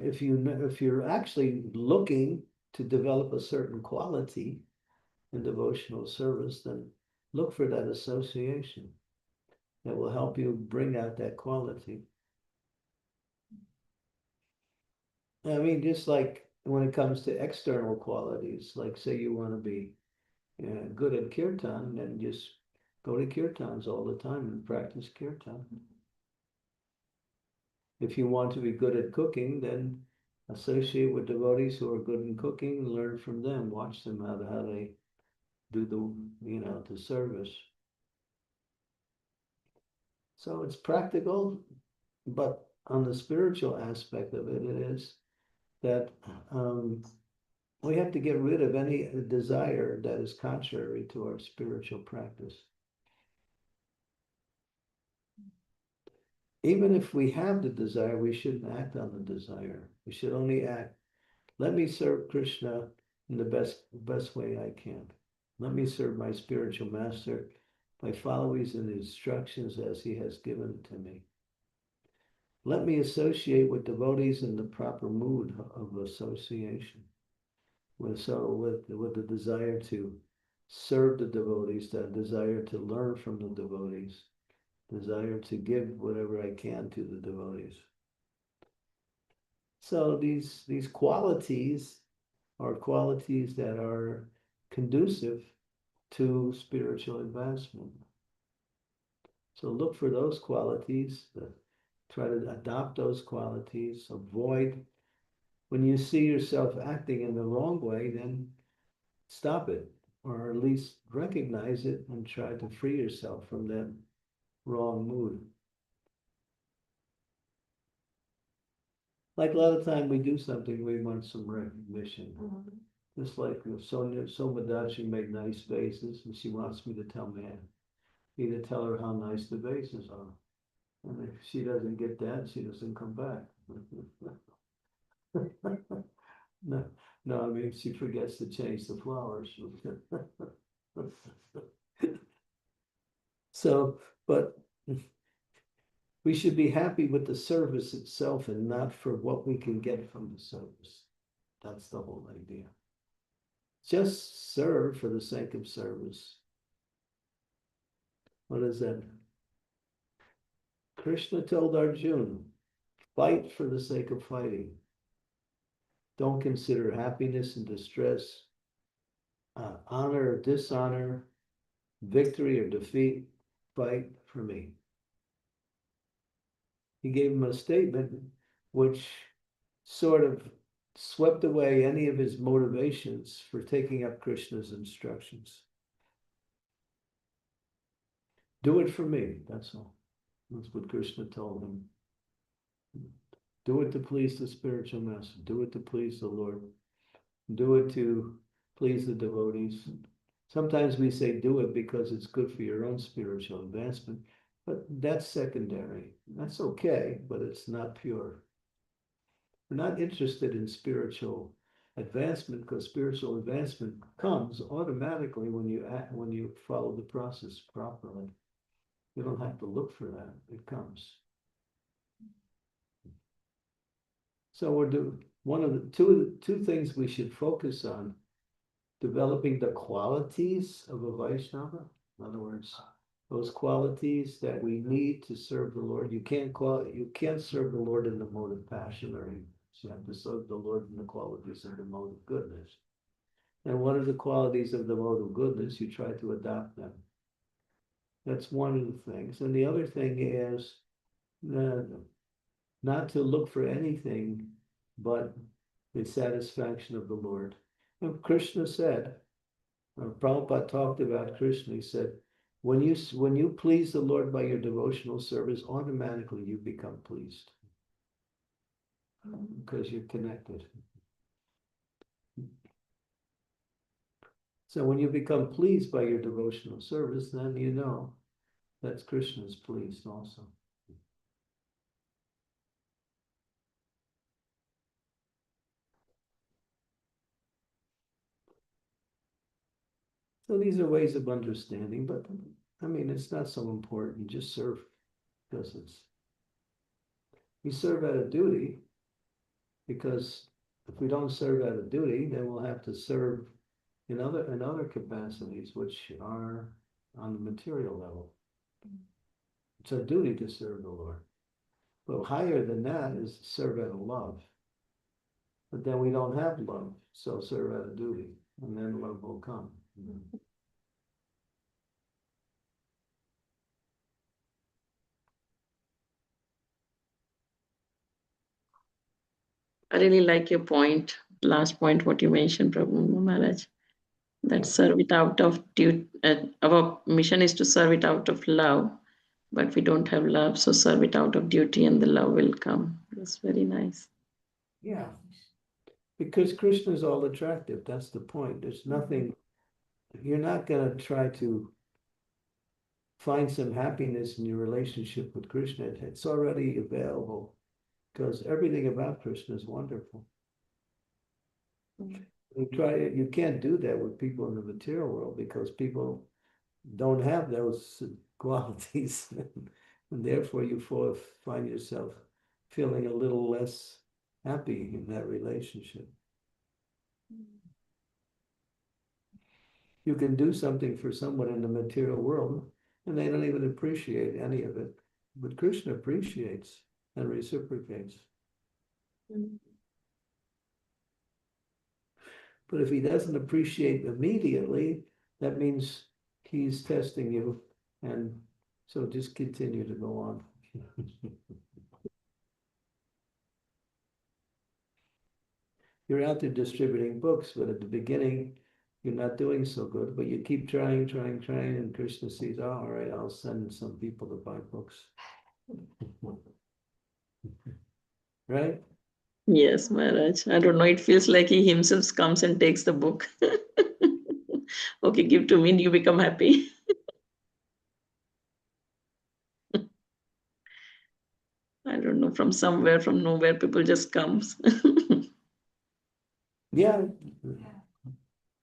if you're actually looking to develop a certain quality in devotional service, then look for that association that will help you bring out that quality. I mean, just like when it comes to external qualities, like say you want to be good at kirtan, then just go to kirtans all the time and practice kirtan. If you want to be good at cooking, then associate with devotees who are good in cooking, learn from them, watch them how they do the service. So it's practical, but on the spiritual aspect of it, it is that we have to get rid of any desire that is contrary to our spiritual practice. Even if we have the desire, we shouldn't act on the desire. We should only act, let me serve Krishna in the best way I can. Let me serve my spiritual master by following his instructions as he has given to me. Let me associate with devotees in the proper mood of association, with the desire to serve the devotees, that desire to learn from the devotees, desire to give whatever I can to the devotees. So these qualities are qualities that are conducive to spiritual advancement. So look for those qualities, try to adopt those qualities, avoid. When you see yourself acting in the wrong way, then stop it, or at least recognize it and try to free yourself from that wrong mood. Like a lot of time we do something, we want some recognition. Just like if Somadachi made nice vases, and she wants me to tell her how nice the vases are. And if she doesn't get that, she doesn't come back. No, I mean, she forgets to change the flowers. So, but we should be happy with the service itself and not for what we can get from the service. That's the whole idea. Just serve for the sake of service. What is that? Krishna told Arjuna, fight for the sake of fighting. Don't consider happiness and distress, honor or dishonor, victory or defeat. Fight for me. He gave him a statement which sort of swept away any of his motivations for taking up Krishna's instructions. Do it for me, that's all. That's what Krishna told him. Do it to please the spiritual master. Do it to please the Lord. Do it to please the devotees. Sometimes we say do it because it's good for your own spiritual advancement, but that's secondary. That's okay, but it's not pure. We're not interested in spiritual advancement because spiritual advancement comes automatically when you follow the process properly. You don't have to look for that. It comes. So we're doing one of the two things we should focus on: developing the qualities of a Vaishnava. In other words, those qualities that we need to serve the Lord. You can't serve the Lord in the mode of passion or ignorance. You have to serve the Lord in the qualities of the mode of goodness. And what are the qualities of the mode of goodness? You try to adopt them. That's one of the things. And the other thing is not to look for anything but the satisfaction of the Lord. And Krishna said, Prabhupada talked about Krishna, he said, when you please the Lord by your devotional service, automatically you become pleased. Because you're connected. So when you become pleased by your devotional service, then you know that Krishna is pleased also. So these are ways of understanding, but I mean, it's not so important. You just serve because we serve out of duty, because if we don't serve out of duty, then we'll have to serve in other capacities, which are on the material level. It's our duty to serve the Lord. But higher than that is serve out of love. But then we don't have love, so serve out of duty, and then love will come. I really like your point, last point, what you mentioned, Prabhu Maharaj, that serve it out of duty. Our mission is to serve it out of love, but we don't have love, so serve it out of duty and the love will come. That's very nice. Yeah. Because Krishna is all attractive. That's the point. There's nothing, you're not going to try to find some happiness in your relationship with Krishna. It's already available because everything about Krishna is wonderful. You can't do that with people in the material world because people don't have those qualities. And therefore you find yourself feeling a little less happy in that relationship. You can do something for someone in the material world, and they don't even appreciate any of it. But Krishna appreciates and reciprocates. But if he doesn't appreciate immediately, that means he's testing you. And so just continue to go on. You're out there distributing books, but at the beginning, you're not doing so good, but you keep trying, and Krishna sees, oh, all right, I'll send some people to buy books. Right? Yes, Maharaj. I don't know. It feels like he himself comes and takes the book. Okay, give to me and you become happy. I don't know, from somewhere, from nowhere, people just comes. Yeah.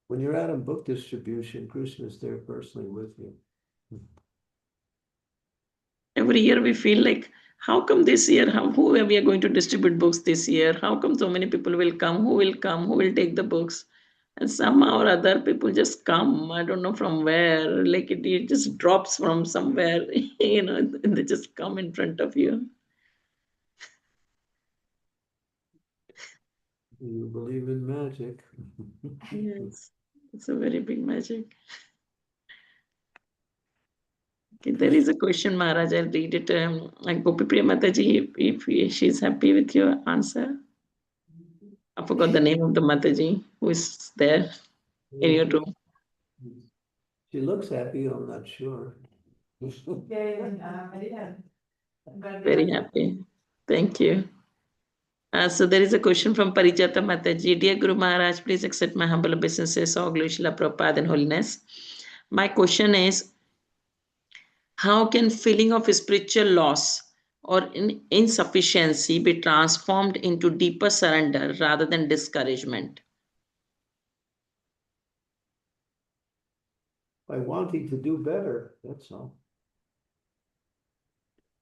When you're out on book distribution, Krishna is there personally with you. Every year we feel like, how come this year, who are we going to distribute books this year? How come so many people will come? Who will come? Who will take the books? And somehow or other, people just come. I don't know from where. Like it just drops from somewhere. They just come in front of you. You believe in magic. Yes, it's a very big magic. Okay, there is a question, Maharaj. I'll read it. Like Gopi Priya Mataji, if she's happy with your answer. I forgot the name of the Mataji who is there in your room. She looks happy, I'm not sure. Very happy. Thank you. So there is a question from Parijata Mataji. Dear Guru Maharaj, please accept my humble obeisances, all glory Srila Prabhupada and holiness. My question is, how can feeling of spiritual loss or insufficiency be transformed into deeper surrender rather than discouragement? By wanting to do better, that's all.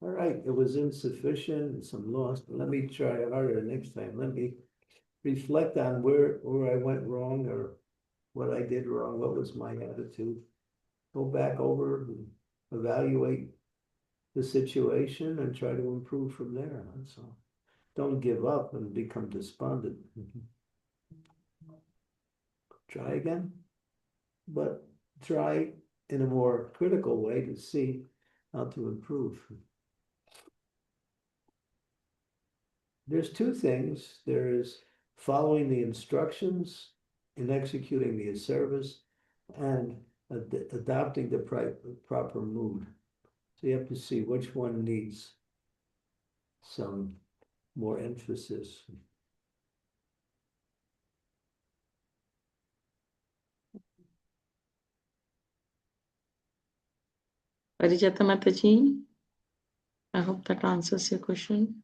All right, it was insufficient, some loss, but let me try harder next time. Let me reflect on where I went wrong or what I did wrong, what was my attitude. Go back over and evaluate the situation and try to improve from there. That's all. Don't give up and become despondent. Try again, but try in a more critical way to see how to improve. There's two things. There is following the instructions and executing the service and adopting the proper mood. So you have to see which one needs some more emphasis. Parijata Mataji, I hope that answers your question.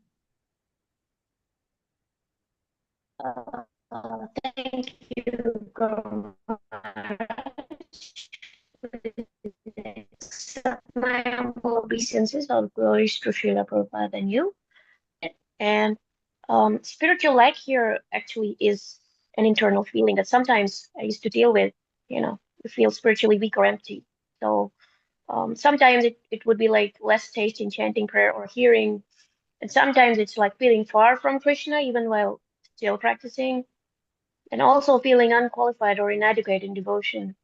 Thank you, Guru Accept my humble obeisances. All glories to Srila Prabhupada and you. And spiritual lack here actually is an internal feeling that sometimes I used to deal with. You feel spiritually weak or empty. So sometimes it would be like less taste in chanting prayer or hearing. And sometimes it's like feeling far from Krishna even while still practicing. And also feeling unqualified or inadequate in devotion.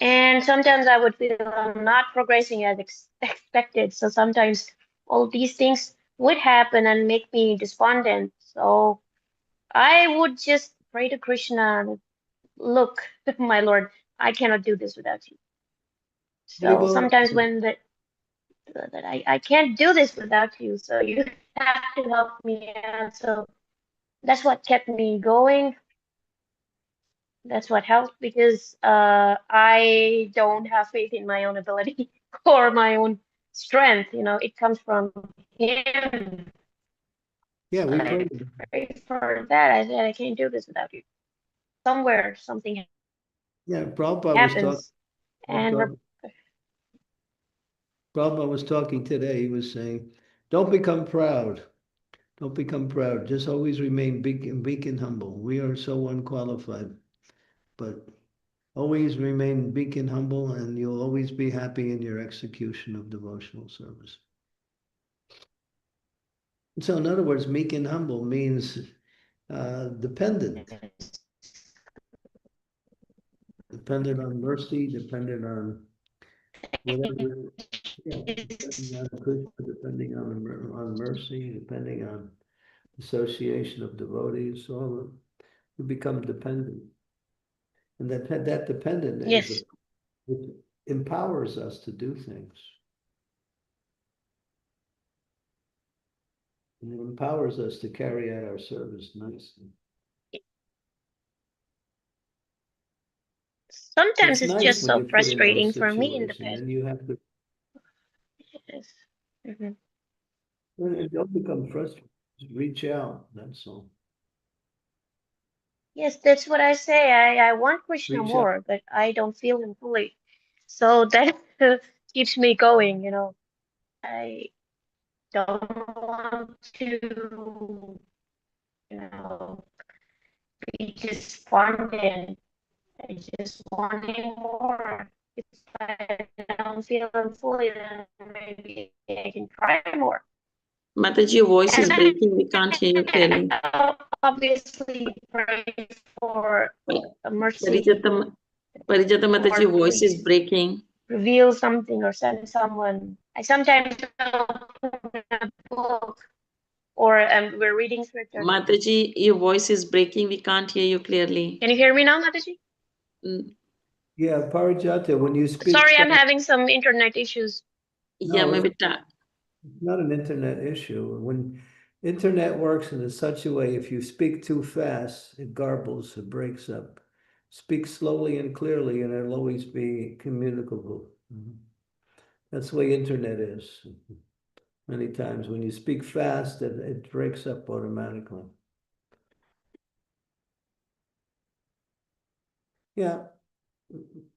And sometimes I would feel I'm not progressing as expected. So sometimes all these things would happen and make me despondent. So I would just pray to Krishna, look, my Lord, I cannot do this without you. So sometimes when that I can't do this without you, so you have to help me out. So that's what kept me going. That's what helped because I don't have faith in my own ability or my own strength. It comes from him. Yeah, we I pray for that. I said I can't do this without you. Somewhere something Prabhupada happens, Prabhupada was talking today. He was saying, don't become proud. Don't become proud. Just always remain big and humble. We are so unqualified. But Always remain meek and humble, and you'll always be happy in your execution of devotional service. So in other words, meek and humble means dependent. Dependent on mercy, dependent on whatever, yeah, depending on Krishna, depending on mercy, depending on association of devotees, all we become dependent. And that dependent Yes. is it empowers us to do things. And it empowers us to carry out our service nicely. Sometimes it's nice just when so you're put in those frustrating for me in the situations, past. and you have to, Yes. Mhm. and don't become frustrated. Just reach out. That's all. Yes, that's what I say. I want Krishna Reach out. more, but I don't feel him fully. So that keeps me going, you know. I don't want to, you know, be despondent. I just want him more. If I don't feel him fully, then maybe I can try more. Mataji, your voice is And breaking. We can't hear you clearly. obviously pray for mercy. Parijata Mataji, your voice is breaking. Reveal something or send someone. I sometimes open a book or we're reading scripture. Mataji, your voice is breaking. We can't hear you clearly. Can you hear me now, Mataji? Yeah, Parijata, when you speak. Sorry, I'm having some internet issues. Yeah, No, maybe. It's not an internet issue. When internet works in such a way, if you speak too fast, it garbles, it breaks up. Speak slowly and clearly, and it'll always be communicable. That's the way internet is. Many times when you speak fast, it breaks up automatically. Yeah.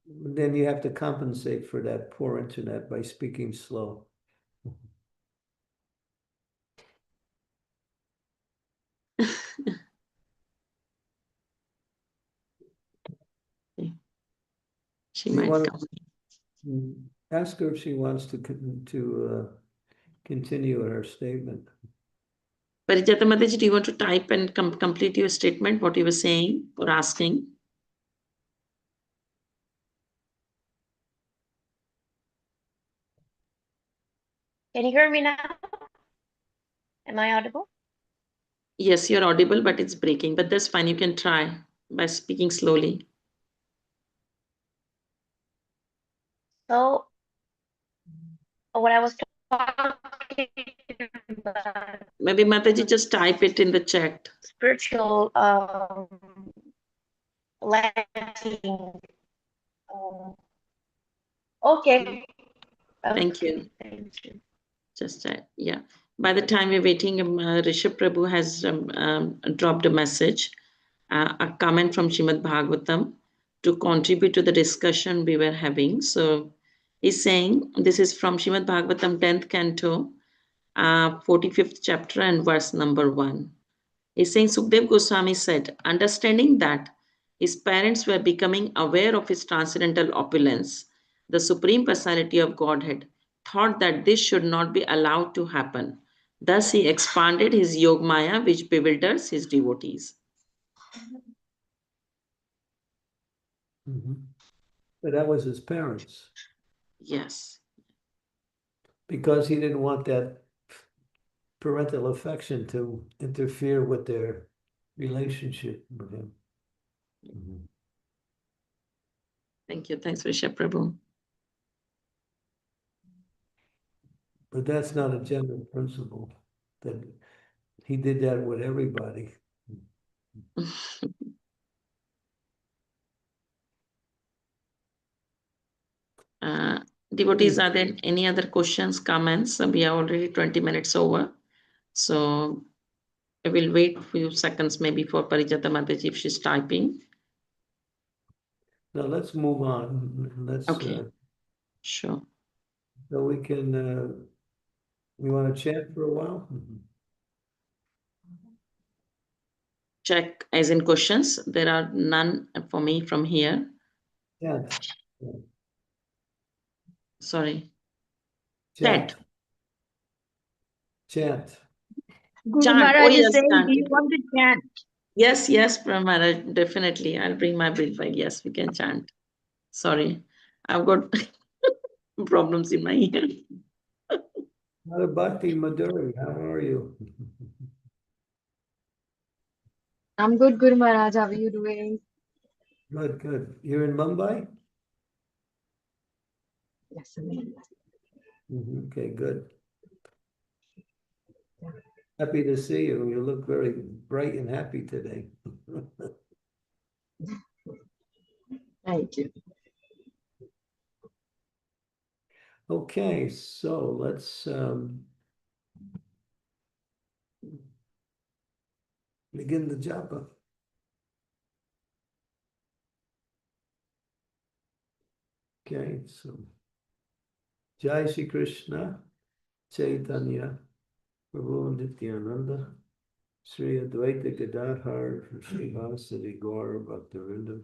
Then you have to compensate for that poor internet by speaking slow. She might come. Ask her if she wants to continue her statement. Parijata Mataji, do you want to type and complete your statement, what you were saying or asking? Can you hear me now? Am I audible? Yes, you're audible, but it's breaking. But that's fine. You can try by speaking slowly. So, what I was talking about. Maybe Mataji, just type it in the chat. Spiritual lacking. Okay. Thank you. Thank you. Just yeah. By the time we're waiting, Rishabh Prabhu has dropped a message, a comment from Srimad Bhagavatam to contribute to the discussion we were having. So he's saying, this is from Srimad Bhagavatam 10th canto, 45th chapter and verse number 1. He's saying, Sukdev Goswami said, understanding that his parents were becoming aware of his transcendental opulence, the Supreme Personality of Godhead thought that this should not be allowed to happen. Thus, he expanded his Yogmaya, which bewilders his devotees. But that was his parents. Yes. Because he didn't want that parental affection to interfere with their relationship with him. Thank you. Thanks, Rishabh Prabhu. But that's not a general principle, that he did that with everybody. Devotees, are there any other questions, comments? We are already 20 minutes over. So I will wait a few seconds maybe for Parijata Mataji if she's typing. Now let's move on. Let's Okay. Sure. So we can we want to chat for a while? Check as in questions. There are none for me from here. Chant. Sorry. Chant. Chant. Chant. Guru Chant. Oh, Maharaj is yes, saying, do you chanting. want to chant? Yes, yes, Maharaj, definitely. I'll bring my bill file. Yes, we can chant. Sorry, I've got problems in my ear. Bhakti Madhuri, how are you? I'm good, Guru Maharaj. How are you doing? Good, good. You're in Mumbai? Yes, I'm in. Okay, good. Happy to see you. You look very bright and happy today. Thank you. Okay, so let's begin the japa. Okay, so Jai Shri Krishna, Chaitanya, Prabhu Nityananda, Sri Advaita Gadadhar, Sri Vasadi Gaur Bhaktivinoda.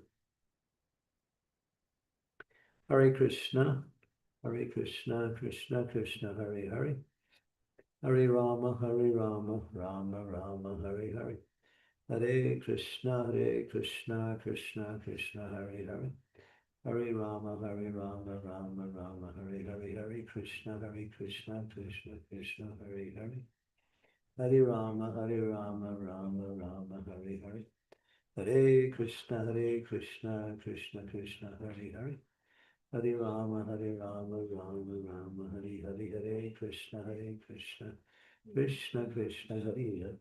Hare Krishna, Krishna Krishna, Hare Hare. Hare Rama, Rama Rama, Hare Hare. Hare Krishna, Krishna Krishna, Hare Hare. Hare Rama, Rama Rama, Hare Hare. Hare Krishna, Krishna Krishna, Hare Hare. Hare Rama, Rama Rama, Hare Hare. Hare Krishna, Krishna Krishna, Hare Hare. Hare Rama, Rama Rama, Hare Hare. Hare Krishna, Krishna Krishna, Hare Hare.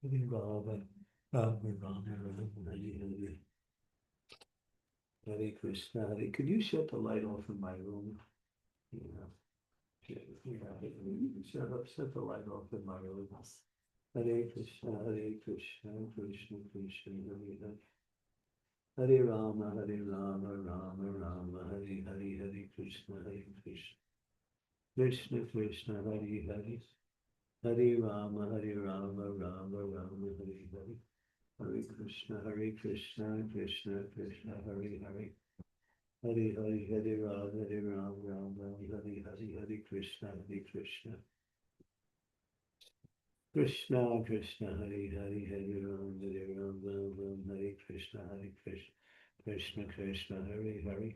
Hare Rama, Rama Rama, Hare Hare. Hare Krishna, Hare. Could you shut the light off in my room? Yeah. Shut the light off in my room. Hare Krishna, Krishna Krishna, Hare Hare. Hare Rama, Rama Rama, Hare Hare. Hare Krishna, Krishna Krishna Krishna, Hare Hare. Hare Rama, Rama Rama, Hare Hare. Hare Krishna, Krishna Krishna, Hare Hare. Hare Hare, Hare Rama, Rama, Hare Hare. Hare Krishna, Krishna Krishna Krishna, Hare Hare. Hare Rama, Rama, Hare Krishna, Krishna Krishna, Hare Hare.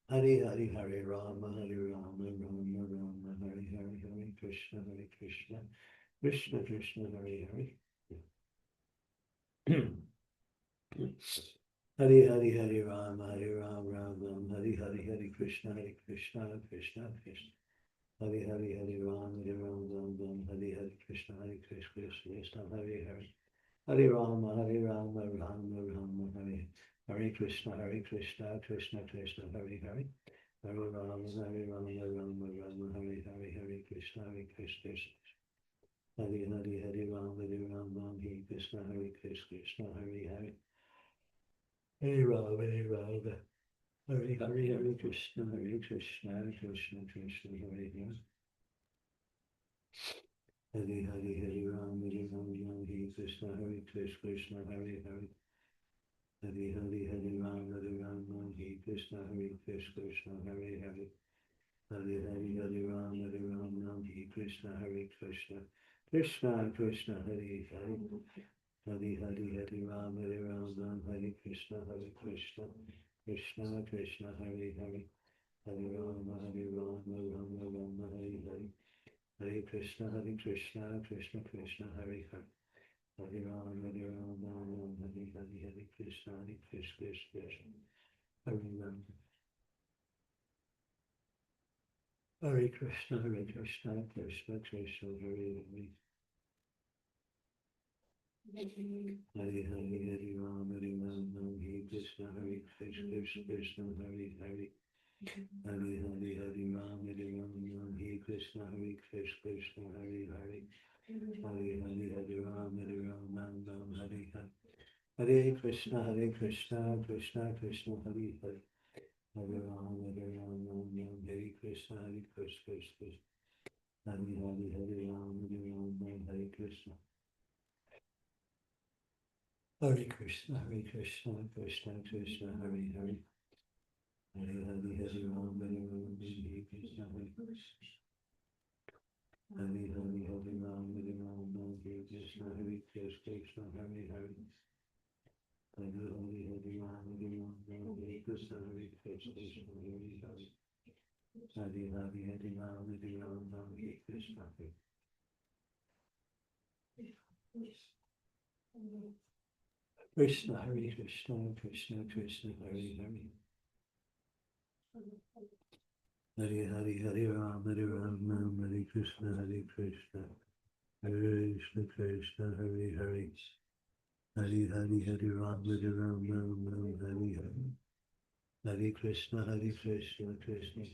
Hare Hare, Hare Rama, Rama Rama, Hare Hare. Hare Krishna, Krishna Krishna, Hare Hare. Hare Hare, Hare Rama, Rama, Hare Hare. Hare Krishna, Krishna Krishna, Hare Hare. Hare Rama, Rama, Hare Hare. Krishna, Krishna, Hare Hare. Hare Rama, Rama Rama, Hare Krishna, Krishna Krishna, Hare Hare. Hare Rama, Rama Rama, Hare Hare. Hare Krishna, Krishna Hare Hare. Hare Rama, Hare Krishna, Krishna Hare Hare. Hare Rama, Hare Hare. Hare Krishna, Krishna Krishna, Hare Hare. Hare Hare, Hare Rama, Hare Krishna, Krishna Hare Hare. Hare Hare, Hare Rama, Hare Krishna, Krishna Hare Hare. Hare Hare, Hare Rama, Hare Krishna, Krishna Krishna Hare Hare. Hare Hare, Hare Rama, Hare Krishna, Krishna Krishna Hare Hare. Hare Rama, Rama Hare Hare. Hare Krishna, Krishna Krishna, Hare Hare. Hare Rama, Rama Hare Hare. Hare Krishna, Krishna Hare Rama. Hare Krishna, Krishna Krishna, Hare Hare. Hare Hare, Hare Rama, Hare Krishna, Krishna Hare Hare. Hare Hare, Hare Rama, Hare Krishna, Krishna Hare Hare. Hare Hare, Hare Rama, Hare Hare. Hare Krishna, Krishna Krishna, Hare Hare. Hare Rama, Hare Krishna, Krishna. Hare Hare, Hare Rama, Hare Krishna. Hare Krishna, Krishna Krishna, Hare Hare. Hare Hare, Hare Ram, Hare Ram, Hare Krishna, Hare Krishna. Hare Hare, Hare Ram, Hare Ram, Hare Krishna, Hare Krishna, Hare Hare. Hare Hare, Hare Ram, Hare Ram, Hare Krishna, Hare Krishna, Hare Hare. Hare Hare, Hare Ram, Hare Ram, Hare Krishna, Hare Krishna, Hare Krishna, Krishna Krishna, Hare Hare. Hare Hare, Hare Ram, Hare Ram, Hare Krishna, Hare Krishna, Krishna Krishna, Hare Hare. Hare Hare, Hare Ram, Hare Ram, Hare Hare. Hare Krishna, Krishna Krishna.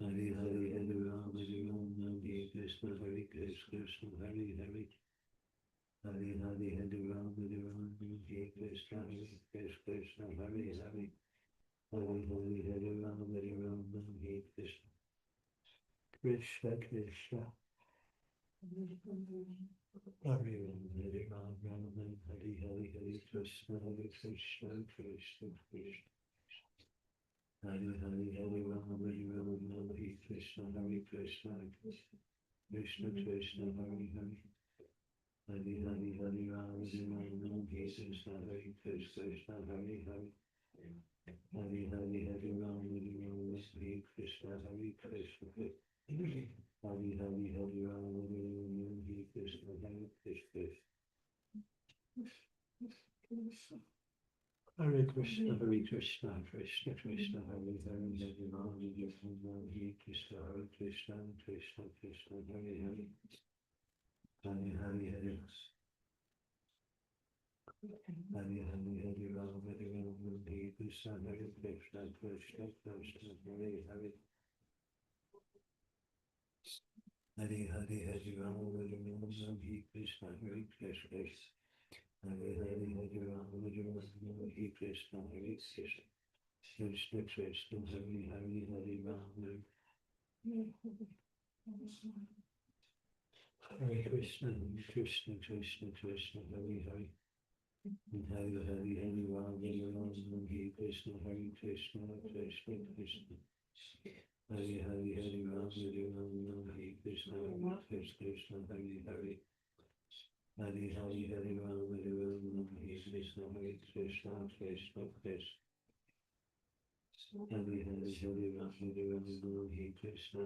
Hare Hare, Hare Ram, Hare Ram, Hare Krishna, Hare Krishna, Hare Hare. Hare Hare, Hare Ram, Hare Ram, Hare Krishna, Hare Krishna, Hare Hare. Hare Hare, Hare Ram, Hare Ram, Hare Krishna, Krishna Krishna. Hare Hare Ram, Ram, Hare Hare, Hare Krishna, Krishna Krishna. Hare Hare, Hare Ram, Hare Ram, Hare Krishna, Krishna Krishna, Hare Hare. Hare Hare, Hare Ram, Hare Ram, Hare Krishna, Krishna, Hare Hare. Hare Hare, Hare Ram, Hare Ram, Hare Krishna, Krishna. Hare Hare, Hare Ram, Hare Ram, Hare Krishna, Krishna. Hare Krishna, Krishna Krishna, Hare Hare, Hare Ram, Hare Ram, Hare Krishna, Krishna Krishna, Hare Hare. Hare Hare, Hare Hare, Hare Ram, Hare Ram, Hare Krishna, Krishna Krishna, Hare Hare. Hare Hare, Hare Ram, Hare Ram, Hare Krishna, Krishna. Hare Hare, Hare Ram, Hare Ram, Hare Krishna, Krishna Krishna, Hare Hare, Hare Ram, Hare Krishna, Krishna Krishna, Hare Hare. Hare Hare, Hare Ram, Hare Ram, Hare Krishna, Krishna Krishna. Hare Hare, Hare Ram, Hare Ram, Hare Krishna, Krishna, Hare Hare. Hare Hare, Hare Ram, Hare Ram, Hare Krishna, Krishna Krishna. Hare Hare, Hare Ram, Hare Ram, Hare Krishna,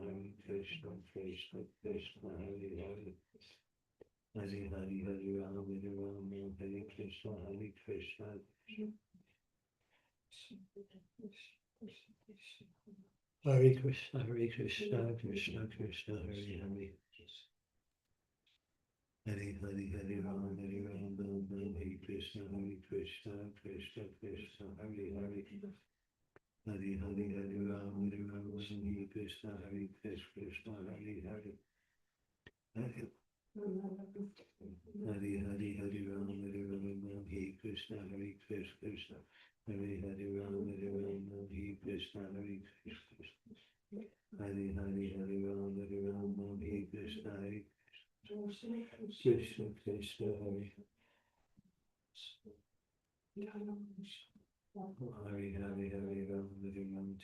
Krishna Krishna, Hare Hare. Hare Hare, Hare Ram, Hare Ram, Hare Krishna, Krishna. Hare Krishna, Krishna Krishna, Hare Hare. Hare Hare, Hare Ram, Hare Ram, Hare Krishna, Krishna Krishna, Hare Hare. Hare Hare, Hare Ram, Hare Ram, Hare Krishna, Krishna, Hare Hare. Hare Hare, Hare Ram, Hare Ram, Hare Krishna, Krishna. Hare Hare Ram, Hare Ram, Hare Krishna, Krishna. Hare Hare, Hare Ram, Hare Ram, Hare Krishna, Krishna Krishna, Hare. Hare Hare, Hare Ram, Hare Ram.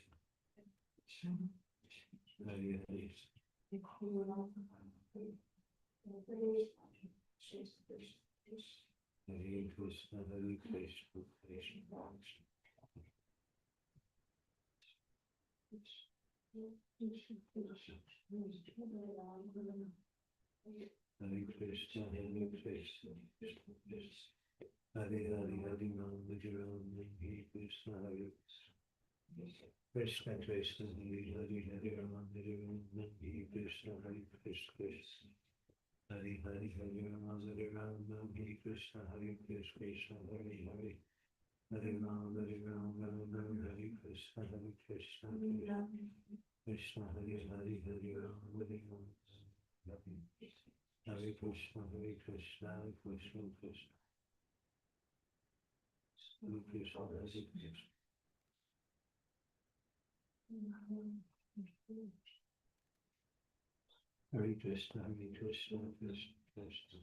Hare Hare. Hare Krishna, Krishna Krishna. Hare Krishna, Krishna Krishna. Hare Hare, Hare Ram, Hare Ram, Hare Krishna, Krishna Krishna, Hare Hare, Hare Ram, Hare Ram, Hare Krishna, Krishna. Hare Hare, Hare Ram, Hare Ram, Hare Krishna, Krishna, Hare Hare. Hare Ram, Hare Ram, Hare Krishna, Krishna. Krishna, Hare Hare, Hare Ram, Hare Ram. Hare Krishna, Krishna Krishna. Hare Krishna, Hare Krishna. Hare Krishna, Krishna, Krishna.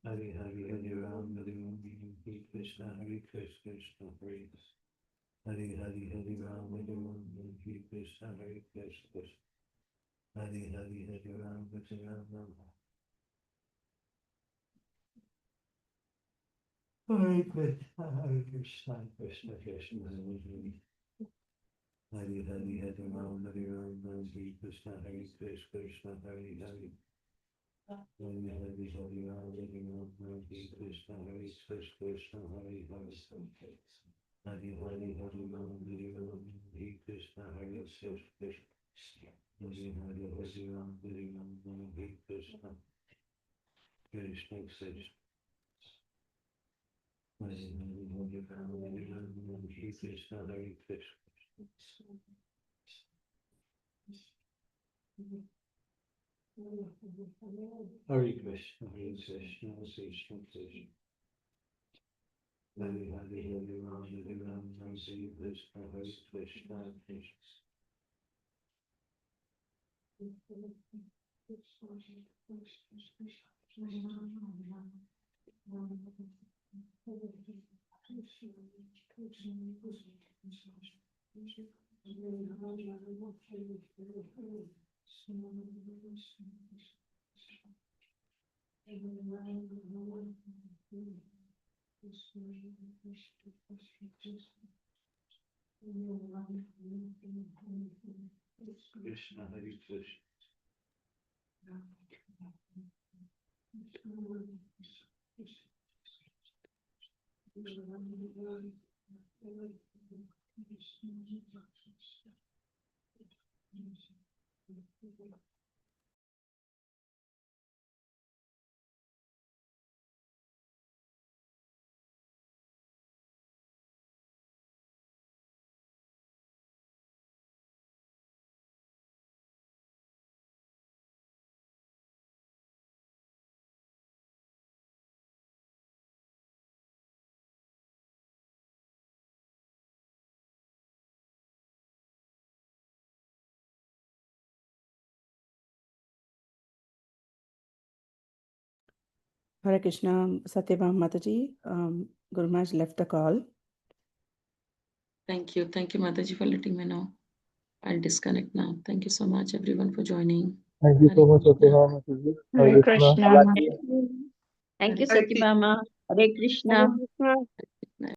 Hare Hare, Hare Ram, Hare Krishna, Hare Krishna, Krishna Hare. Hare Hare, Hare Ram, Hare Krishna, Hare Krishna. Hare Hare, Hare Ram, Hare Ram. Hare Krishna, Krishna Krishna, Hare Hare. Hare Hare, Hare Ram, Hare Krishna, Hare Krishna, Hare Hare. Hare Hare, Hare Ram, Hare Krishna, Hare Krishna, Hare Hare. Hare Hare, Hare Ram, Hare Krishna, Hare Krishna. Hare Hare, Hare Ram, Hare Krishna, Krishna Krishna. Hare Hare, Hare Ram, Hare Krishna, Hare Krishna. Hare Krishna, Hare Krishna, Krishna Krishna. Hare Hare, Hare Ram, Hare Krishna, Hare Krishna, Krishna. Krishna, Hare Krishna. Hare Krishna, Satyabhama Mataji. Guru Maharaj left the call. Thank you, Mataji, for letting me know. I'll disconnect now. Thank you so much, everyone, for joining. Thank you Hare so much, Krishna. Satyabhama Mataji. Hare Hare Krishna. Thank you, Satyabhama. Hare Krishna. Hare Krishna.